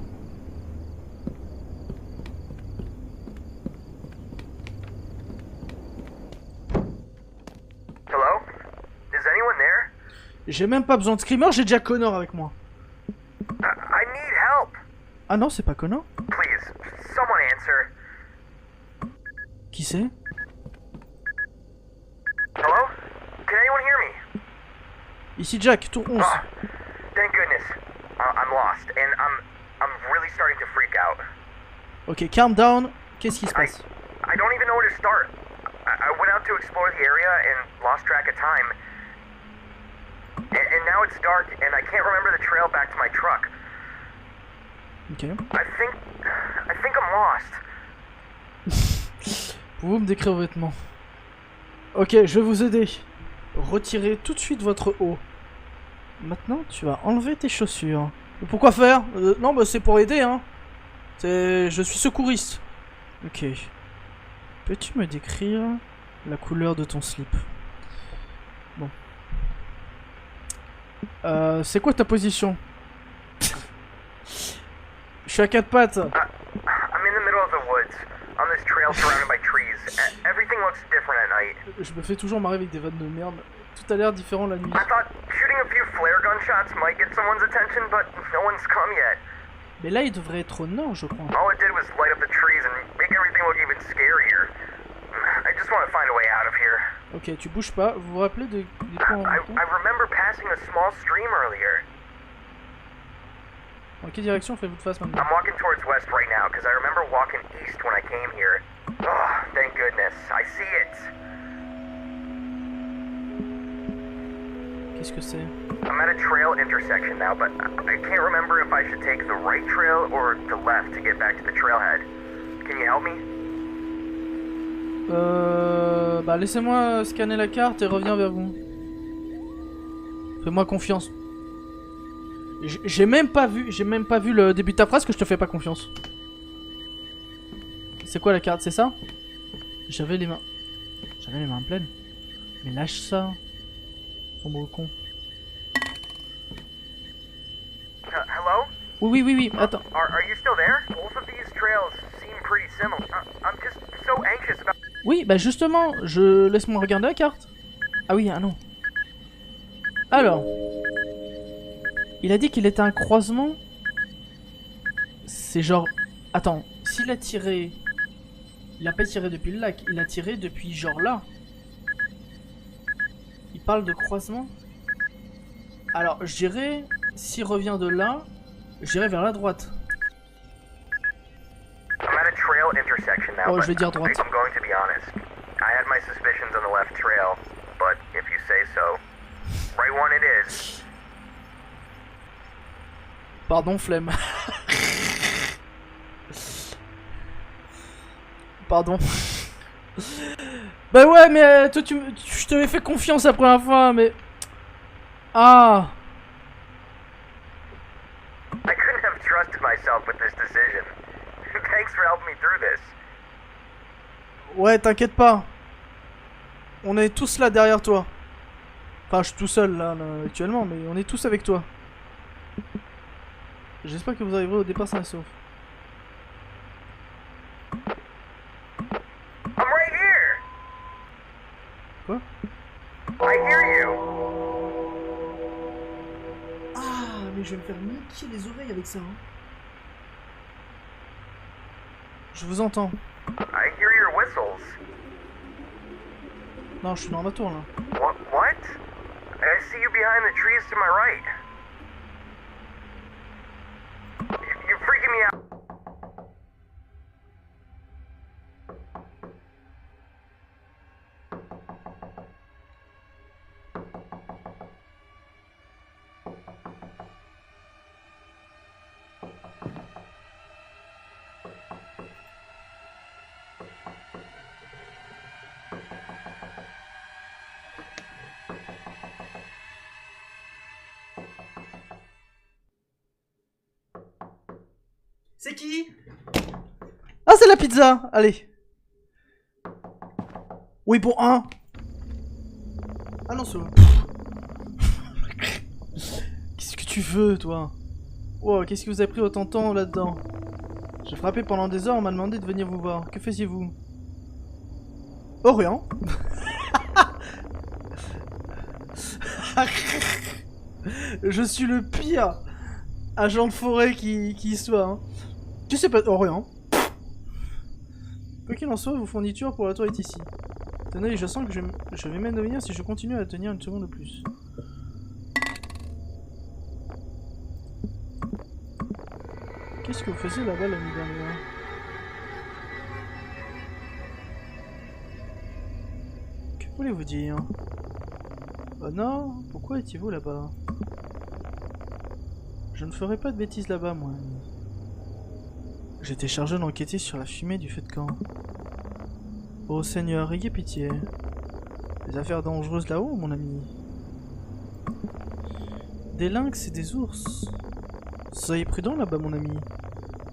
[SPEAKER 2] Hello? Is anyone there?
[SPEAKER 1] J'ai même pas besoin de screamer, j'ai déjà Connor avec moi.
[SPEAKER 2] I need help.
[SPEAKER 1] Ah non, c'est pas Connor.
[SPEAKER 2] Please, someone answer.
[SPEAKER 1] Qui c'est?
[SPEAKER 2] Hello? Can anyone hear me?
[SPEAKER 1] Ici Jack, tour 11.
[SPEAKER 2] Oh, thank goodness. I'm lost, and I'm really starting to freak out.
[SPEAKER 1] Ok, calm down. Qu'est-ce qui se passe?
[SPEAKER 2] I don't even know where to start. I went out to explore the area and lost track of time. And now it's dark, and I can't remember the trail back to my truck.
[SPEAKER 1] Ok.
[SPEAKER 2] I think I'm lost.
[SPEAKER 1] Pouvez-vous me décrire vos vêtements? Ok, je vais vous aider. Retirez tout de suite votre haut. Maintenant, tu vas enlever tes chaussures. Mais pourquoi faire? Non, bah c'est pour aider, hein. Je suis secouriste. Ok. Peux-tu me décrire la couleur de ton slip? Bon. C'est quoi ta position? Je suis à 4 pattes.
[SPEAKER 2] I'm in the middle of the woods, on this trail surrounded by trees. Everything looks different at night.
[SPEAKER 1] Je me fais toujours marrer avec des vannes de merde. Tout a l'air différent la nuit.
[SPEAKER 2] I thought shooting a few flare gun shots might get someone's attention, but no one's come yet.
[SPEAKER 1] Mais là, il devrait être au nord, je crois.
[SPEAKER 2] All it did was light up the trees and make everything look even scarier. I just want to find a way out of here.
[SPEAKER 1] Ok, tu bouges pas. Vous vous rappelez des points en
[SPEAKER 2] I remember passing a small stream earlier.
[SPEAKER 1] Dans quelle direction faites-vous de face maintenant?
[SPEAKER 2] I'm walking towards west right now because I remember walking east when I came here. Oh, thank goodness. I see it.
[SPEAKER 1] Qu'est-ce que c'est?
[SPEAKER 2] I'm at a trail intersection now, but I can't remember if I should take the right trail or the left to get back to the trailhead. Can you help me?
[SPEAKER 1] Bah laissez-moi scanner la carte et revenir vers vous. Fais-moi confiance. J'ai même pas vu le début de ta phrase que je te fais pas confiance. C'est quoi la carte? C'est ça? J'avais les mains pleines. Mais lâche ça. Son beau con.
[SPEAKER 2] Hello?
[SPEAKER 1] Oui, attends.
[SPEAKER 2] Are you still there? Both of these trails seem pretty similar. I'm just so anxious about...
[SPEAKER 1] Oui, bah justement, laisse-moi regarder la carte. Ah oui, ah non. Alors. Il a dit qu'il était un croisement. C'est genre... Attends, s'il a tiré... Il a pas tiré depuis le lac, il a tiré depuis genre là. Il parle de croisement. Alors, je dirais... S'il revient de là, j'irai vers la droite.
[SPEAKER 2] I'm at a trail intersection now,
[SPEAKER 1] Oh, je vais dire droite.
[SPEAKER 2] I'm going to be honest. I had my suspicions on the left trail, but if you say so, right one it is.
[SPEAKER 1] Pardon, flemme. Pardon. Bah ouais, mais toi, je t'avais fait confiance la première fois, mais... Ah.
[SPEAKER 2] I couldn't have trusted myself with this decision. Thanks for helping me through this.
[SPEAKER 1] Ouais, t'inquiète pas. On est tous là derrière toi. Enfin, je suis tout seul là actuellement, mais on est tous avec toi. J'espère que vous arriverez au départ sain et sauf.
[SPEAKER 2] I'm right here.
[SPEAKER 1] Quoi?
[SPEAKER 2] I hear you.
[SPEAKER 1] Ah, mais je vais me faire niquer les oreilles avec ça. Hein. Je vous entends.
[SPEAKER 2] I hear your whistles.
[SPEAKER 1] Non, je suis dans ma tour là.
[SPEAKER 2] What? I see you behind the trees to my right. You're freaking me out.
[SPEAKER 1] C'est qui? Ah, c'est la pizza. Allez. Oui, pour un. Ah non, c'est... Qu'est-ce que tu veux, toi? Oh, qu'est-ce que vous avez pris autant de temps là-dedans? J'ai frappé pendant des heures, on m'a demandé de venir vous voir. Que faisiez-vous? Oh, rien. Je suis le pire agent de forêt qui soit. Hein. Tu sais pas... Oh, rien. Quoi qu'il en soit, vos fournitures pour la tour est ici. Tenez, je sens que je vais même devenir si je continue à tenir une seconde de plus. Qu'est-ce que vous faisiez là-bas la nuit dernière? Que voulez-vous dire? Oh non, pourquoi étiez-vous là-bas? Je ne ferai pas de bêtises là-bas, moi. J'étais chargé d'enquêter sur la fumée du feu de camp. Oh Seigneur, ayez pitié. Des affaires dangereuses là-haut, mon ami. Des lynx et des ours. Soyez prudent là-bas, mon ami.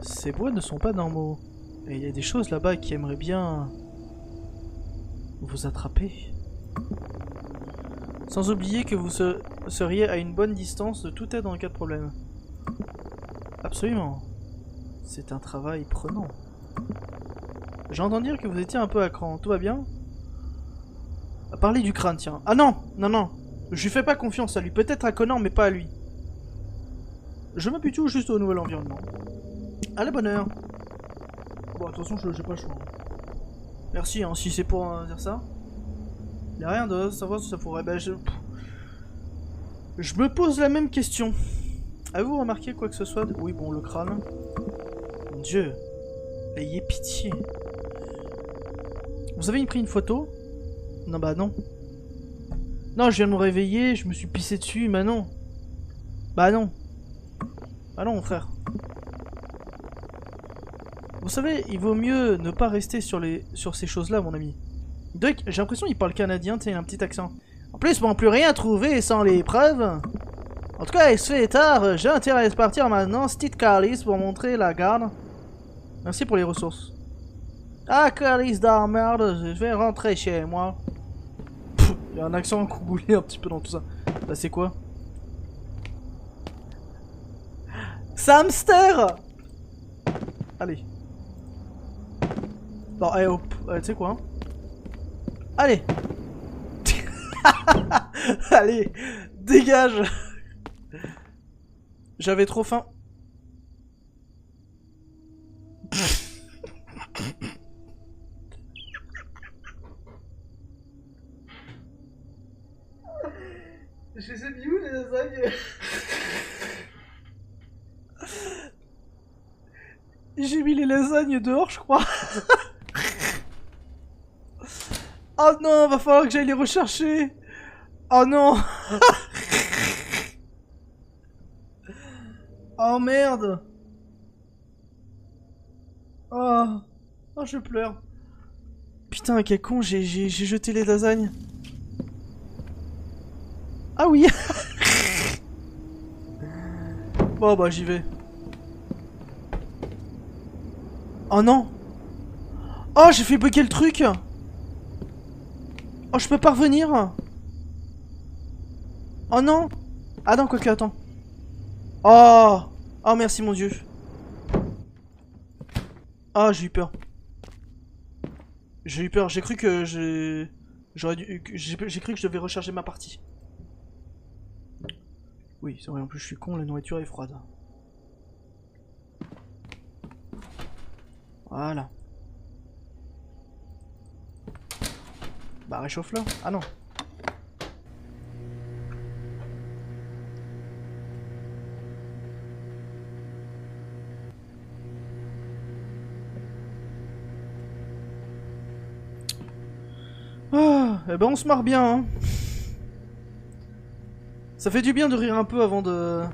[SPEAKER 1] Ces bois ne sont pas normaux. Et il y a des choses là-bas qui aimeraient bien... vous attraper. Sans oublier que vous seriez à une bonne distance de toute aide en cas de problème. Absolument. C'est un travail prenant. J'entends dire que vous étiez un peu à cran. Tout va bien? Parlez du crâne, tiens. Ah non, non, non. Je lui fais pas confiance à lui. Peut-être à Connor, mais pas à lui. Je m'habitue juste au nouvel environnement. À la bonne heure. Bon, de toute façon, j'ai pas le choix. Merci, hein, si c'est pour dire ça. Il a rien de savoir si ça pourrait... Bah, je me pose la même question. Avez-vous remarqué quoi que ce soit Oui, bon, le crâne. Mon Dieu. Ayez pitié. Vous avez pris une photo? Non, bah non. Non, je viens de me réveiller, je me suis pissé dessus, mais non. Bah non. Bah non, frère. Vous savez, il vaut mieux ne pas rester sur ces choses-là, mon ami. J'ai l'impression qu'il parle canadien, tu sais, il a un petit accent. En plus, bon, plus rien trouver sans les preuves. En tout cas, il se fait tard, j'ai intérêt à partir maintenant. Steve Carlis pour montrer la garde. Merci pour les ressources. Ah, Carlis d'emmerde, je vais rentrer chez moi. Il y a un accent couboulé un petit peu dans tout ça. Là, c'est quoi? Samster. Allez. Bon, allez, hop. Tu sais quoi, hein? Allez. Allez, dégage. J'avais trop faim. Je les ai mis où les lasagnes? J'ai mis les lasagnes dehors, je crois. Oh non, va falloir que j'aille les rechercher. Oh non. Oh merde. Oh. Oh, je pleure. Putain, quel con, j'ai jeté les lasagnes. Ah oui. Bon bah j'y vais. Oh non. Oh, j'ai fait bugger le truc. Oh, je peux pas revenir. Oh non. Ah non, quoique, attends. Oh. Oh, merci mon dieu. Ah, j'ai eu peur. J'ai eu peur, j'ai cru que j'ai cru que je devais recharger ma partie. Oui, c'est vrai, en plus je suis con, la nourriture est froide. Voilà. Bah réchauffe-le. Ah non. Ah, eh ben on se marre bien, hein. Ça fait du bien de rire un peu avant de...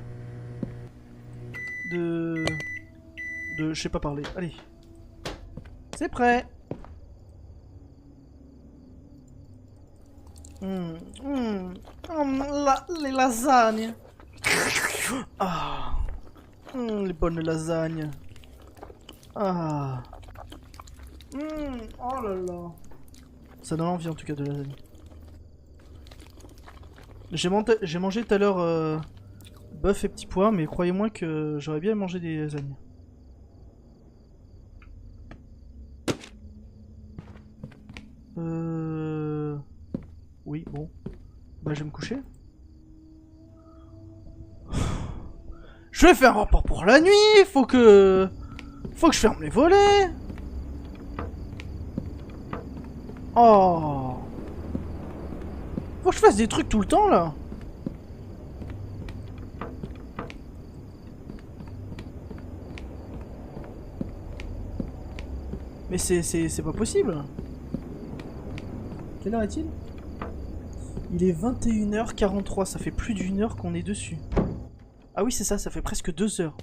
[SPEAKER 1] Je sais pas parler. Allez. C'est prêt. Les lasagnes. Ah. Les bonnes lasagnes. Ah. Oh là là. Ça donne envie en tout cas de lasagne. J'ai mangé tout à l'heure bœuf et petits pois, mais croyez-moi que j'aurais bien mangé des lasagnes. Oui, bon. Bah je vais me coucher. Je vais faire un rapport pour la nuit. Faut que je ferme les volets. Oh. Faut que je fasse des trucs tout le temps là. Mais c'est pas possible. Quelle heure est-il? Il est 21h43, ça fait plus d'une heure qu'on est dessus. Ah oui c'est ça, ça fait presque 2 heures.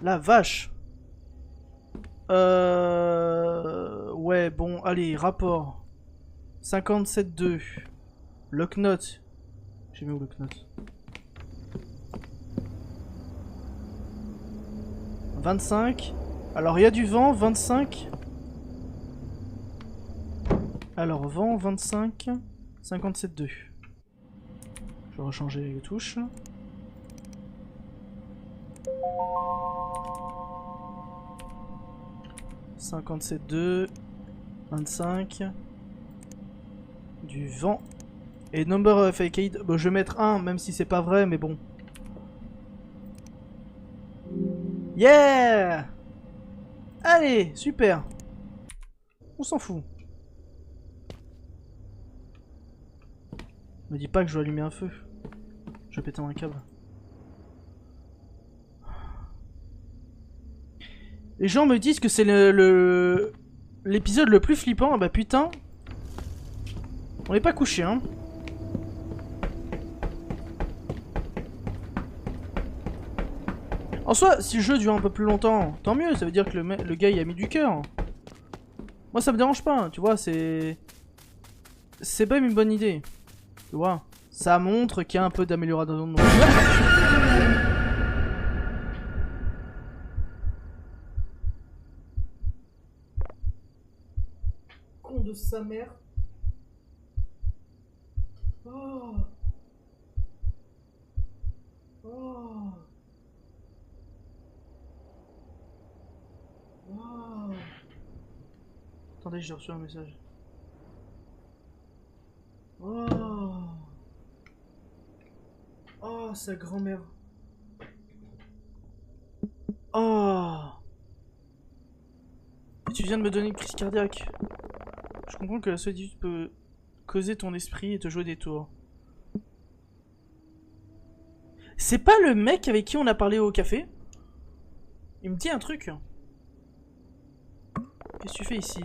[SPEAKER 1] La vache. Ouais bon, allez, rapport. 57.2. Locknote. J'ai mis où Locknote? 25. Alors il y a du vent, 25. Alors vent, 25. 57.2. Je vais rechanger les touches. « 57.2. 25. Du vent. Et number of arcade. Bon, je vais mettre 1, même si c'est pas vrai, mais bon. Yeah! Allez, super. On s'en fout. Me dis pas que je dois allumer un feu. Je vais péter un câble. Les gens me disent que c'est l'épisode le plus flippant. Ah bah putain. On n'est pas couché, hein. En soi, si le jeu dure un peu plus longtemps, tant mieux. Ça veut dire que le gars, il a mis du cœur. Moi, ça me dérange pas, tu vois, c'est pas une bonne idée. Tu vois, ça montre qu'il y a un peu d'amélioration. Con de sa mère. Oh. Oh. Oh. Attendez, j'ai reçu un message. Oh. Oh, sa grand-mère. Oh. Tu viens de me donner une crise cardiaque. Je comprends que la solitude peut causer ton esprit et te jouer des tours. C'est pas le mec avec qui on a parlé au café? Il me dit un truc. Qu'est-ce que tu fais ici?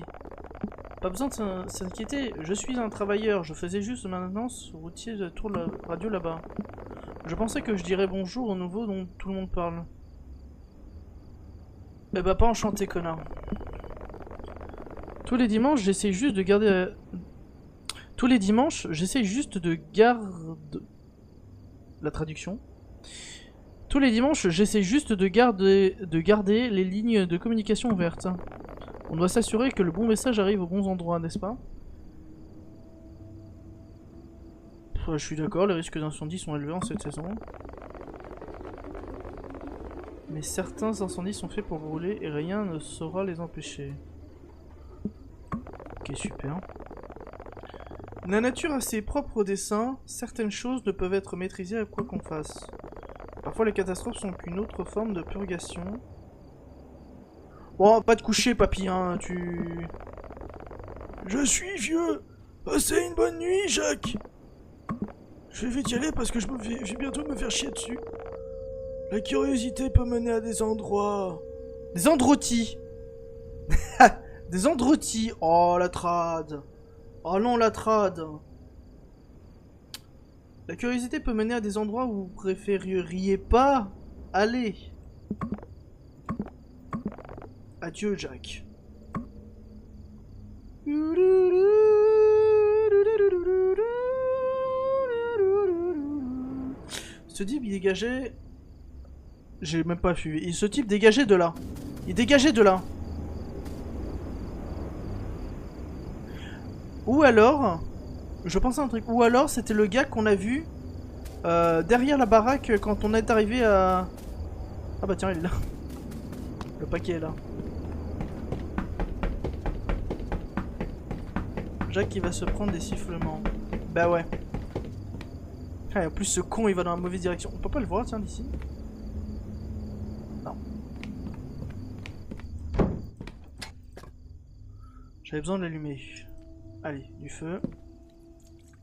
[SPEAKER 1] Pas besoin de s'inquiéter, je suis un travailleur, je faisais juste maintenance routier de tour la radio là-bas. Je pensais que je dirais bonjour au nouveau dont tout le monde parle. Eh bah pas enchanté, connard. Tous les dimanches, j'essaie juste de garder... Tous les dimanches, j'essaie juste de garder... La traduction. Tous les dimanches, j'essaie juste de garder les lignes de communication ouvertes. On doit s'assurer que le bon message arrive aux bons endroits, n'est-ce pas? Je suis d'accord, les risques d'incendie sont élevés en cette saison. Mais certains incendies sont faits pour brûler et rien ne saura les empêcher. Ok, super. La nature a ses propres desseins, certaines choses ne peuvent être maîtrisées à quoi qu'on fasse. Parfois les catastrophes sont qu'une autre forme de purgation. Bon, pas de coucher, papy, hein, tu... Je suis vieux. Passez une bonne nuit, Jacques. Je vais y aller parce que je vais bientôt me faire chier dessus. La curiosité peut mener à des endroits... Des endrotis. Des endrotis. Oh, la trad. Oh non, la trad. La curiosité peut mener à des endroits où vous préféreriez pas aller. Adieu, Jack. Ce type, il dégageait... J'ai même pas suivi. Ce type dégageait de là. Il dégageait de là. Ou alors... Je pensais à un truc. Ou alors, c'était le gars qu'on a vu derrière la baraque quand on est arrivé à... Ah bah tiens, il est là. Le paquet est là. Jack il va se prendre des sifflements. Bah ouais. Ah, en plus ce con il va dans la mauvaise direction. On peut pas le voir tiens d'ici? Non. J'avais besoin de l'allumer. Allez, du feu.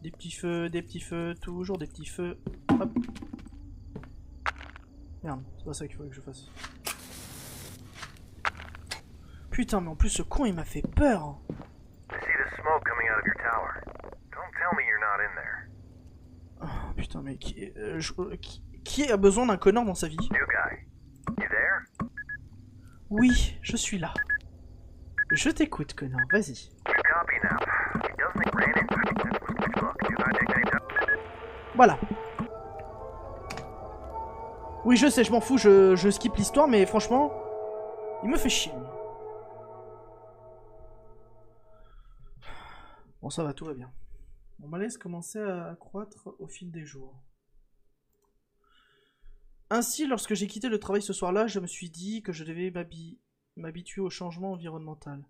[SPEAKER 1] Des petits feux, toujours des petits feux. Hop. Merde, c'est pas ça qu'il faut que je fasse. Putain mais en plus ce con il m'a fait peur. Oh, putain mais qui a besoin d'un connard dans sa vie? Oui, je suis là. Je t'écoute connard, vas-y. Voilà. Oui je sais, je m'en fous, je skip l'histoire mais franchement, il me fait chier. Bon ça va, tout va bien. Mon malaise commençait à croître au fil des jours. Ainsi, lorsque j'ai quitté le travail ce soir-là, je me suis dit que je devais m'habituer au changement environnemental.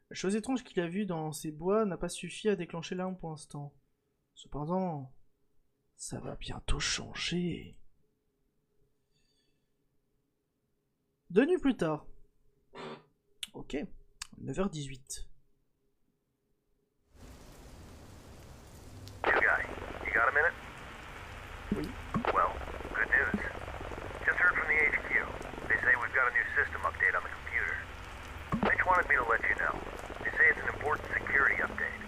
[SPEAKER 1] La chose étrange qu'il a vue dans ces bois n'a pas suffi à déclencher l'arme pour l'instant. Cependant, ça va bientôt changer. 2 nuits plus tard. Ok, 9h18. Oui.
[SPEAKER 2] Well, good news. Just heard from the HQ. They say we've got a new system update on the computer. me to let you know. They say it's an important security update.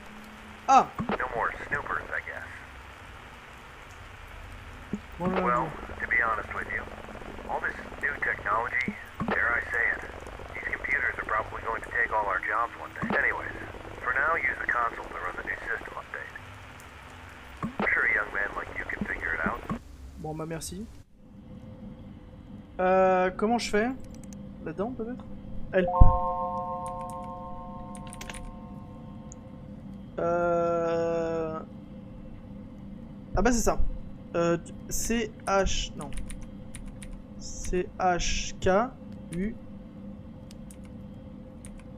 [SPEAKER 1] Ah.
[SPEAKER 2] No more snoopers, I guess.
[SPEAKER 1] Bonjour.
[SPEAKER 2] Well, to be honest with you, all this new technology, dare I say it, these computers are probably going to take all our jobs one day. Anyways, for now, use the console to run the new system update. I'm sure a young man like you can figure it out.
[SPEAKER 1] Bon bah merci. Comment je fais? Là-dedans peut-être? Elle. Ah bah c'est ça. CH... Non. CHKU.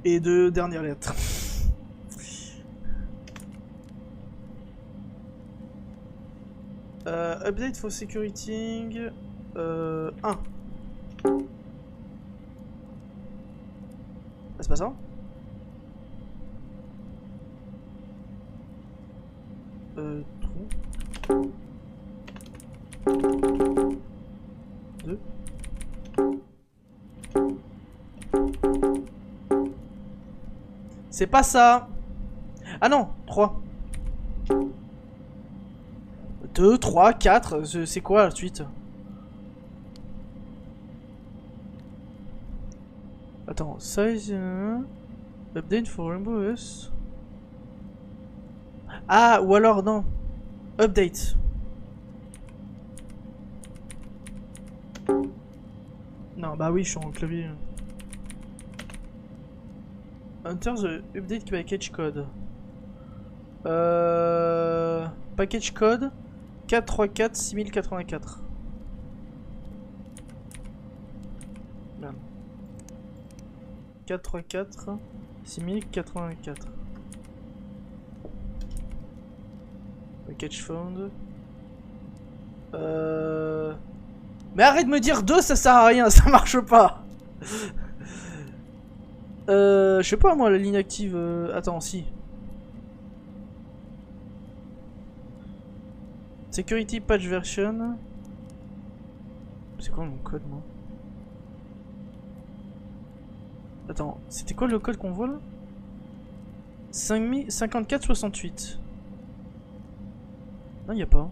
[SPEAKER 1] Et deux dernières lettres. Update for security. 1. Ah, c'est pas ça? Trou. 2. C'est pas ça. Ah non, 3. 2, 3, 4. C'est quoi la suite? Attends, size... update for Rainbow OS. Ah, ou alors non. Update. Non, bah oui, je suis en clavier. Enter the update package code. Package code 434 6084. Merde. 434 6084. Package found. Mais arrête de me dire 2, ça sert à rien, ça marche pas. Je sais pas moi, la ligne active. Attends, si. Security patch version. C'est quoi mon code moi? Attends, c'était quoi le code qu'on voit là? 5468. Non, y a pas.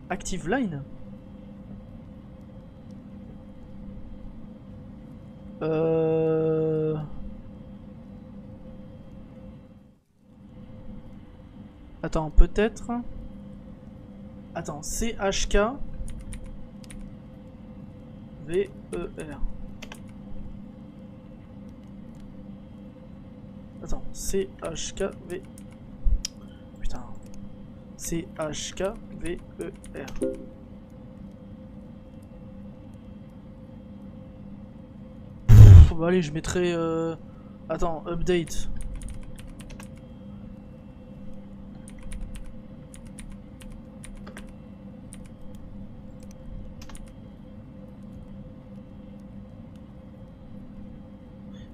[SPEAKER 1] Active line. Attends, peut-être. Attends, CHK VER. Attends, CHK V. Putain. CHK VER. Bah allez, je mettrai. Attends, update.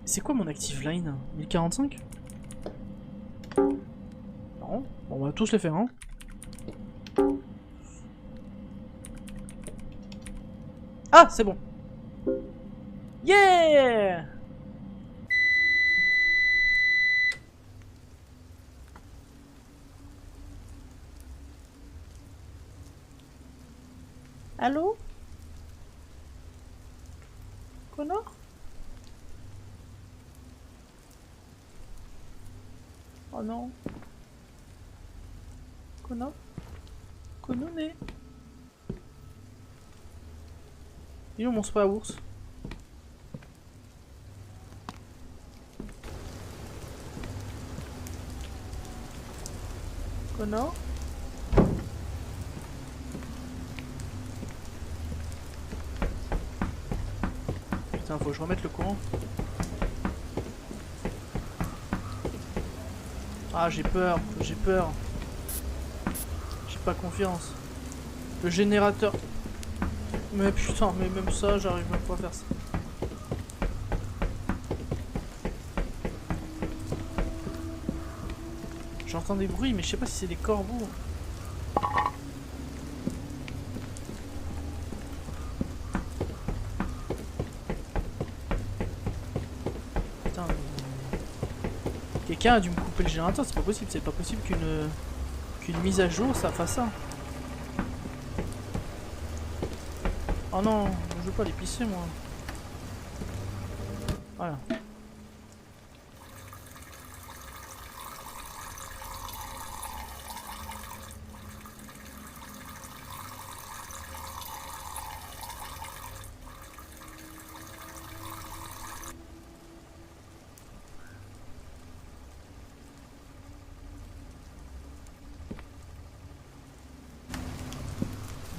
[SPEAKER 1] C'est quoi mon active line? 1045? Non. Bon, on va tous les faire, hein. Ah, c'est bon. Yeah! Allô? Connor? Oh non. Connor? Connoné? Il est où mon spa à ours? Connor? Putain, faut que je remette le courant. Ah, j'ai peur, j'ai peur. J'ai pas confiance. Le générateur. Mais putain, mais même ça, j'arrive même pas à faire ça. J'entends des bruits, mais je sais pas si c'est des corbeaux. Putain, mais... Quelqu'un a dû me couper le générateur, c'est pas possible. C'est pas possible qu'une mise à jour ça fasse ça. Oh non, je veux pas les pisser moi. Voilà.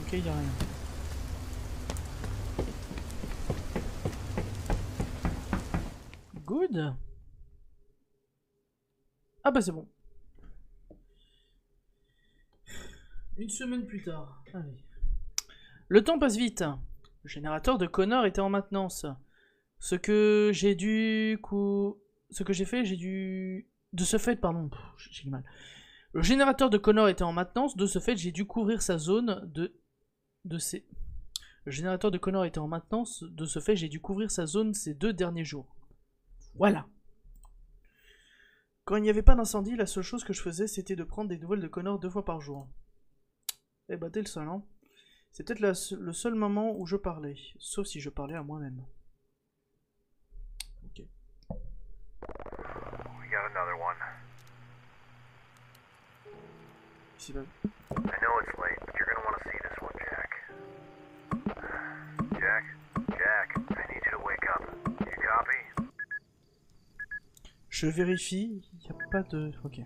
[SPEAKER 1] Ok, y a rien. Good. Ah bah c'est bon. Une semaine plus tard. Allez. Le temps passe vite. Le générateur de Connor était en maintenance. Ce que j'ai fait, j'ai dû... De ce fait, pardon, j'ai du mal. Le générateur de Connor était en maintenance, de ce fait, j'ai dû couvrir sa zone Le générateur de Connor était en maintenance, de ce fait, j'ai dû couvrir sa zone ces 2 derniers jours. Voilà. Quand il n'y avait pas d'incendie, la seule chose que je faisais, c'était de prendre des nouvelles de Connor 2 fois par jour. Eh bah t'es le seul, hein. C'est peut-être le seul moment où je parlais, sauf si je parlais à moi-même. Ok.
[SPEAKER 2] We got another one.
[SPEAKER 1] Ici, là.
[SPEAKER 2] I know it's late, but you're gonna want to see this one, Jack. Jack, I need you to wake up. You copy?
[SPEAKER 1] Je vérifie, il n'y a pas de... Ok.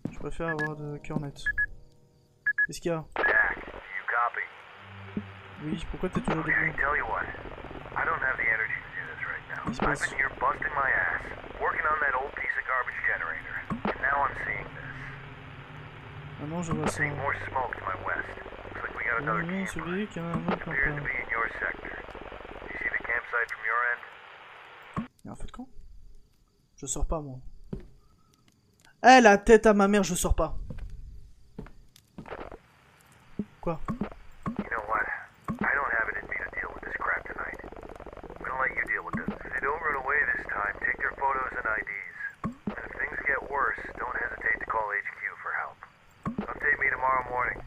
[SPEAKER 1] Je préfère avoir de cœur net. Qu'est-ce qu'il y a?
[SPEAKER 2] Jack, you copy?
[SPEAKER 1] Oui, pourquoi t'es toujours
[SPEAKER 2] Okay,
[SPEAKER 1] debout?
[SPEAKER 2] tell you what. I don't have the energy to do this right now.
[SPEAKER 1] Qu'est-ce qui se
[SPEAKER 2] I've
[SPEAKER 1] passe?
[SPEAKER 2] been here busting my ass, working on that old piece of garbage generator, and now I'm seeing this.
[SPEAKER 1] Maintenant je vois ça.
[SPEAKER 2] Seeing more smoke to my west. Looks like we got another
[SPEAKER 1] Oui,
[SPEAKER 2] camper.
[SPEAKER 1] celui qu'il y en a un autre
[SPEAKER 2] Appears to
[SPEAKER 1] encore.
[SPEAKER 2] be in your sector. You see the campsite from your end?
[SPEAKER 1] Il y a un feu de camp? Je sors pas moi. Eh la tête à ma mère, je sors pas. Quoi?
[SPEAKER 2] You know what? I don't have it in me to deal with this crap tonight. I'm gonna let you deal with this. If they don't run away this time, take their photos and IDs. And if things get worse, don't hesitate to call HQ for help. Update me tomorrow morning.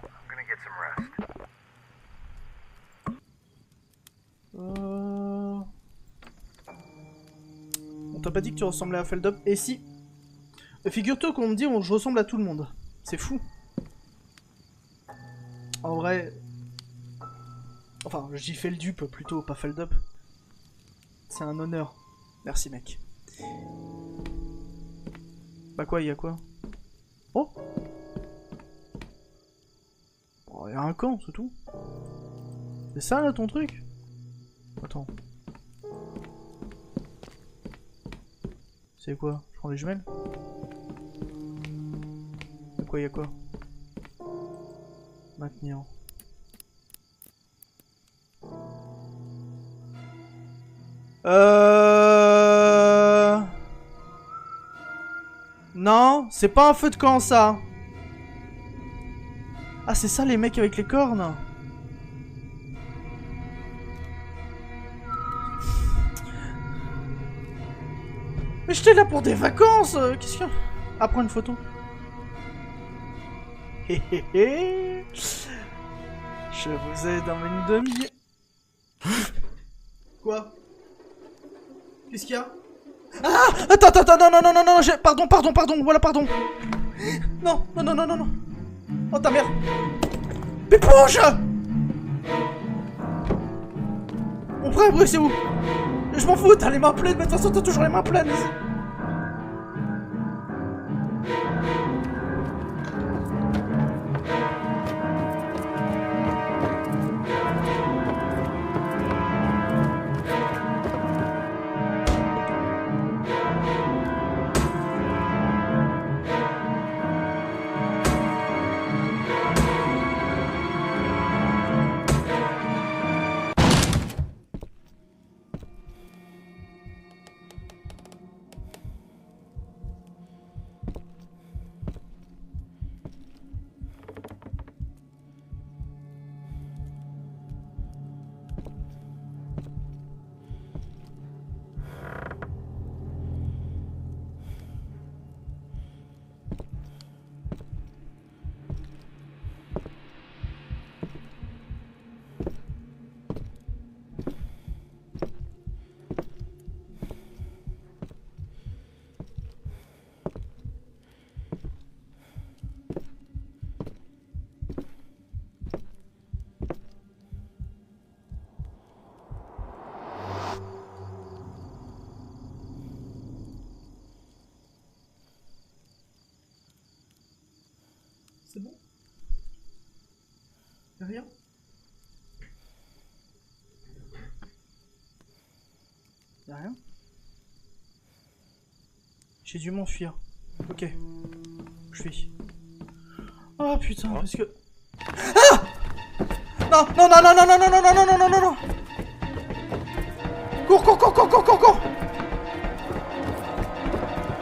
[SPEAKER 2] I'm gonna get some rest.
[SPEAKER 1] On t'a pas dit que tu ressemblais à Feldup? Et si? Figure-toi qu'on me dit je ressemble à tout le monde. C'est fou. En vrai... Enfin, je dis Feldup plutôt, pas Feldup. C'est un honneur. Merci mec. Bah quoi, il y a quoi? Oh! Oh, il y a un camp, c'est tout. C'est ça là ton truc? Attends. C'est quoi? Je prends les jumelles? Y'a quoi? Maintenir. Non, c'est pas un feu de camp ça. Ah c'est ça les mecs avec les cornes. Mais j'étais là pour des vacances. Qu'est-ce qu'il y a? Ah, prends une photo. Hé hé hé. Je vous aide dans une demi. Quoi? Qu'est-ce qu'il y a? Ah! Attends, non, pardon, voilà, pardon. Non. Oh ta mère. Mais bouge! Mon frère, Bruce, c'est où? Je m'en fous, t'as les mains pleines, mais de toute façon t'as toujours les mains pleines ici. Y'a rien. J'ai dû m'enfuir. Ok. Je fuis. Oh putain, parce que... Ah! Non, non, non, non, non, non, non, non, non, non, non, non, non. Cours, cours, cours, cours, cours, cours, cours.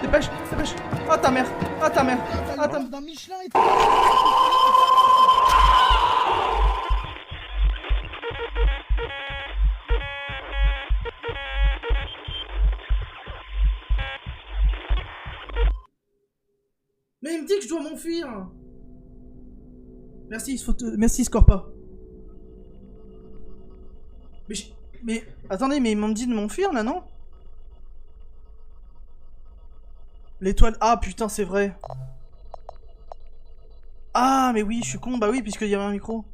[SPEAKER 1] Dépêche, dépêche. Ah ta mère, ah ta mère, ah ta mère.
[SPEAKER 5] Dans Michelin et
[SPEAKER 1] Mais il me dit que je dois m'enfuir. Merci, merci Scorpa. Mais attendez, mais ils m'ont dit de m'enfuir là, non? L'étoile... Ah putain, c'est vrai. Ah mais oui, je suis con, bah oui, puisqu'il y avait un micro.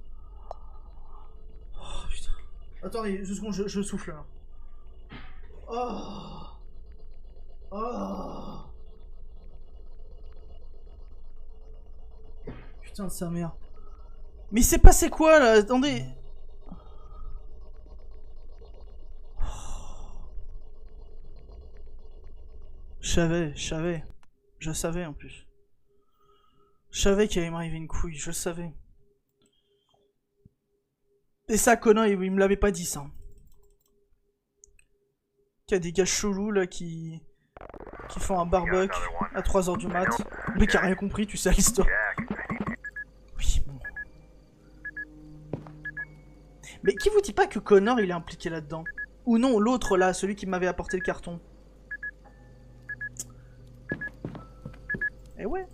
[SPEAKER 1] Oh putain. Attendez, 2 secondes, je souffle là. Oh. Oh. Putain de sa mère. Mais il s'est passé quoi là? Attendez. Je savais en plus. Je savais qu'il allait m'arriver une couille, je savais. Et ça, Conan, il me l'avait pas dit ça. Qu'il y a des gars chelous là qui font un barbecue à 3h du mat. Le mec a rien compris, tu sais l'histoire. Oui, bon. Mais qui vous dit pas que Connor il est impliqué là-dedans? Ou non, l'autre là, celui qui m'avait apporté le carton. Eh ouais.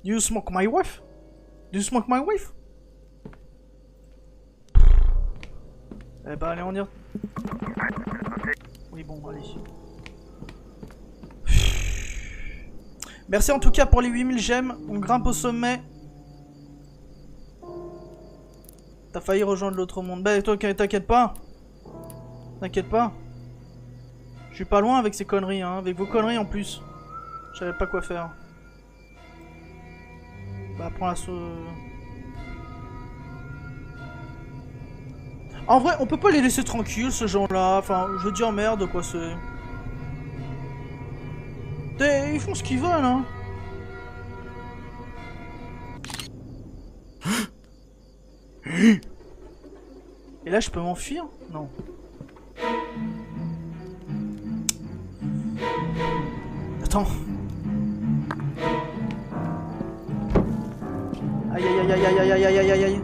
[SPEAKER 1] You smoke my wife? Do you smoke my wife? Eh bah allez, on y va. Oui bon, allez. Merci en tout cas pour les 8000 j'aime. On grimpe au sommet. T'as failli rejoindre l'autre monde. Bah toi, t'inquiète pas. T'inquiète pas. Je suis pas loin avec ces conneries, hein. Avec vos conneries en plus. Je savais pas quoi faire. Bah prends la En vrai, on peut pas les laisser tranquilles, ce genre-là. Enfin, je veux dire merde, quoi, c'est... Ils font ce qu'ils veulent, hein. Et là, je peux m'enfuir? Non. Attends. Aïe aïe aïe aïe aïe aïe aïe aïe aïe.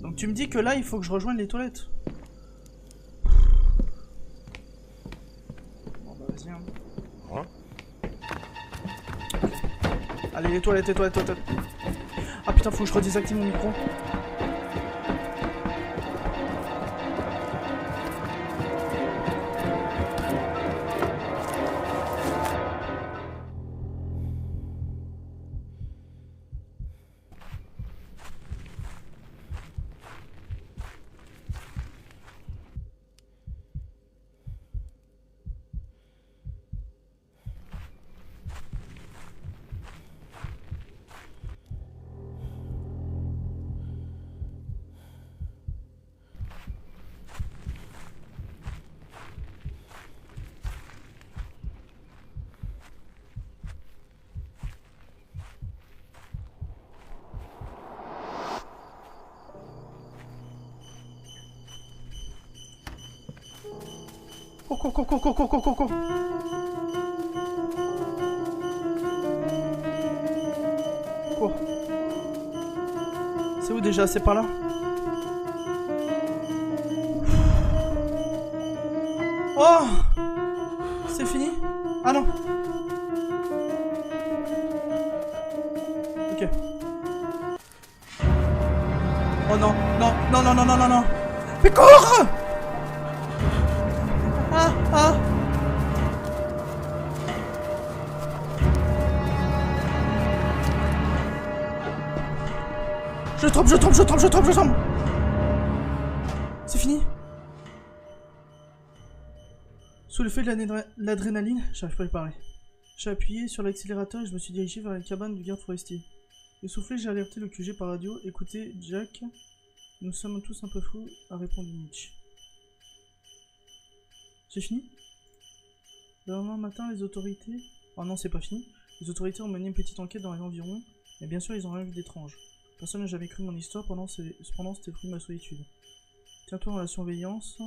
[SPEAKER 1] Donc tu me dis que là, il faut que je rejoigne les toilettes. Bon bah vas-y. Hein. Allez, les toilettes, les toilettes, les toilettes. Ah putain, faut que je redésactive mon micro. Cours. Cours. C'est où déjà? C'est par là? Oh! C'est fini? Ah non! Ok. Oh non, non. Mais cours! Ah! Je trompe. C'est fini? Sous l'effet de l'adrénaline, j'arrive pas à y parler. J'ai appuyé sur l'accélérateur et je me suis dirigé vers la cabane du garde forestier. Essoufflé, j'ai alerté le QG par radio. Écoutez, Jack, nous sommes tous un peu fous, a répondu Mitch. C'est fini? Le lendemain matin, les autorités... Oh non, c'est pas fini. Les autorités ont mené une petite enquête dans les environs, mais bien sûr, ils ont rien vu d'étrange. Personne n'a jamais cru mon histoire, cependant c'était fruit de ma solitude. Tiens-toi dans la surveillance,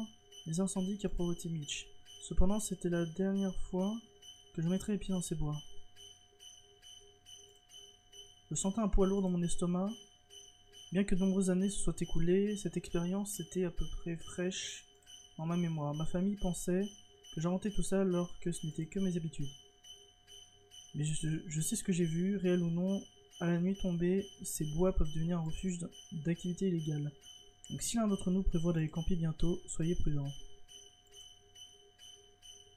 [SPEAKER 1] les incendies qu'a provoqué Mitch. Cependant, c'était la dernière fois que je mettrais les pieds dans ces bois. Je sentais un poids lourd dans mon estomac. Bien que de nombreuses années se soient écoulées, cette expérience était à peu près fraîche dans ma mémoire. Ma famille pensait que j'inventais tout ça alors que ce n'était que mes habitudes. Mais je sais ce que j'ai vu, réel ou non. À la nuit tombée, ces bois peuvent devenir un refuge d'activités illégales. Donc si l'un d'entre nous prévoit d'aller camper bientôt, soyez prudents.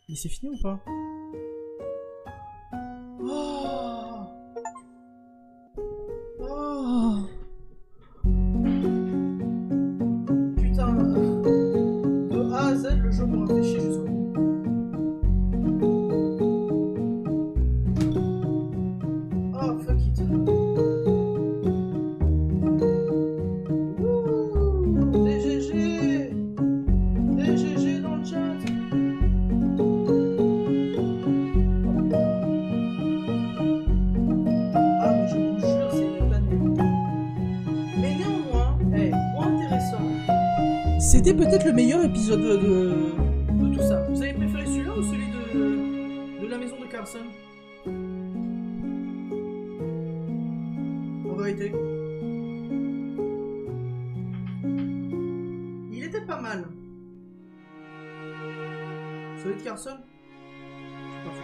[SPEAKER 1] Mais c'est fini ou pas? Putain, de A à Z, le jeu me réfléchit jusqu'au bout. Oh, fuck it. Ouh, des GG dans le chat. Ah, mais je vous jure, c'est une année. Mais néanmoins, point intéressant. C'était peut-être le meilleur épisode de tout ça. Vous avez préféré celui-là ou celui de la maison de Carson? En vérité. Il était pas mal. Celui de Carson? C'est pas fou.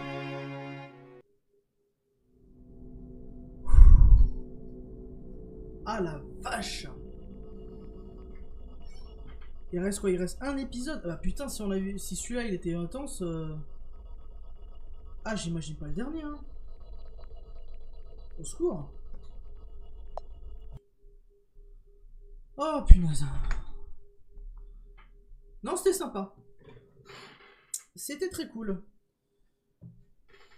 [SPEAKER 1] Ah la vache! Il reste quoi? Il reste un épisode? Ah putain, si celui-là il était intense... Ah, j'imagine pas le dernier, hein. Au secours. Oh punaise. Non, c'était sympa. C'était très cool.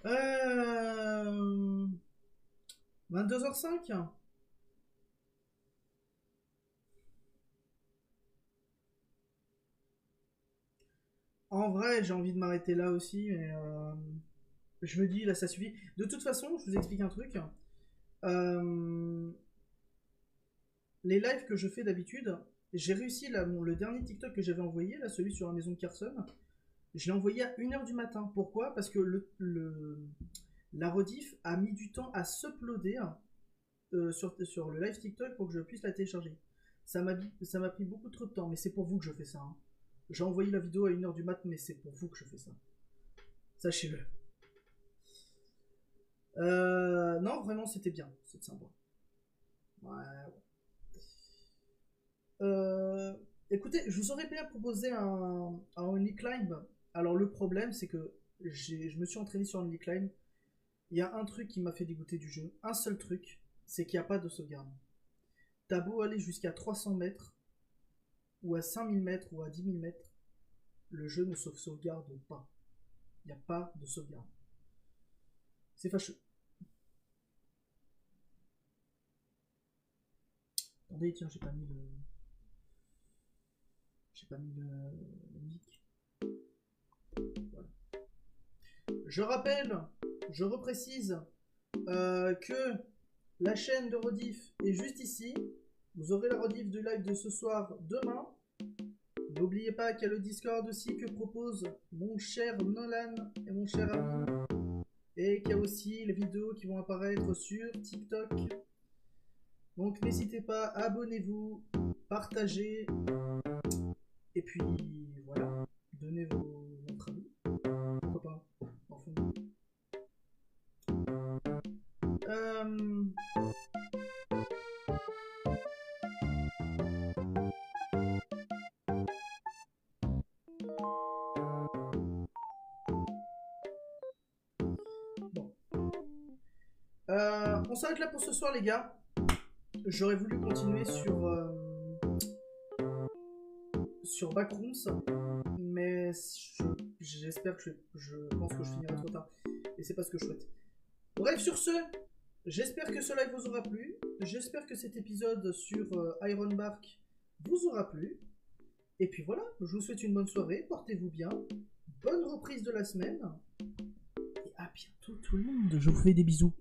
[SPEAKER 1] 22h05. En vrai, j'ai envie de m'arrêter là aussi, mais je me dis, là, ça suffit. De toute façon, je vous explique un truc. Les lives que je fais d'habitude, j'ai réussi, là, le dernier TikTok que j'avais envoyé, là, celui sur la maison de Carson, je l'ai envoyé à 1h du matin. Pourquoi? Parce que la rediff a mis du temps à s'uploader sur le live TikTok pour que je puisse la télécharger. Ça m'a pris beaucoup trop de temps, mais c'est pour vous que je fais ça, hein. J'ai envoyé la vidéo à 1h du mat, mais c'est pour vous que je fais ça. Sachez-le. Non, vraiment, c'était bien. C'était sympa. Ouais. Écoutez, je vous aurais bien proposé un Only Climb. Alors, le problème, c'est que je me suis entraîné sur Only Climb. Il y a un truc qui m'a fait dégoûter du jeu. Un seul truc, c'est qu'il n'y a pas de sauvegarde. T'as beau aller jusqu'à 300 mètres, ou à 5000 mètres, ou à 10 000 mètres, le jeu ne sauvegarde pas. Il n'y a pas de sauvegarde. C'est fâcheux. Attendez, tiens, j'ai pas mis le mic. Voilà. Je rappelle, je reprécise que la chaîne de rediff est juste ici. Vous aurez la rediff du live de ce soir demain. N'oubliez pas qu'il y a le Discord aussi que propose mon cher Nolan et mon cher ami. Et qu'il y a aussi les vidéos qui vont apparaître sur TikTok. Donc n'hésitez pas, abonnez-vous, partagez. Et puis voilà, donnez votre avis. Pourquoi pas, en fond. On s'arrête là pour ce soir les gars. J'aurais voulu continuer sur Backrooms, mais j'espère que je pense que je finirai trop tard et c'est pas ce que je souhaite. Bref, sur ce, j'espère que ce live vous aura plu, j'espère que cet épisode sur Ironbark vous aura plu, et puis voilà, je vous souhaite une bonne soirée, portez-vous bien, bonne reprise de la semaine, et à bientôt tout le monde, je vous fais des bisous.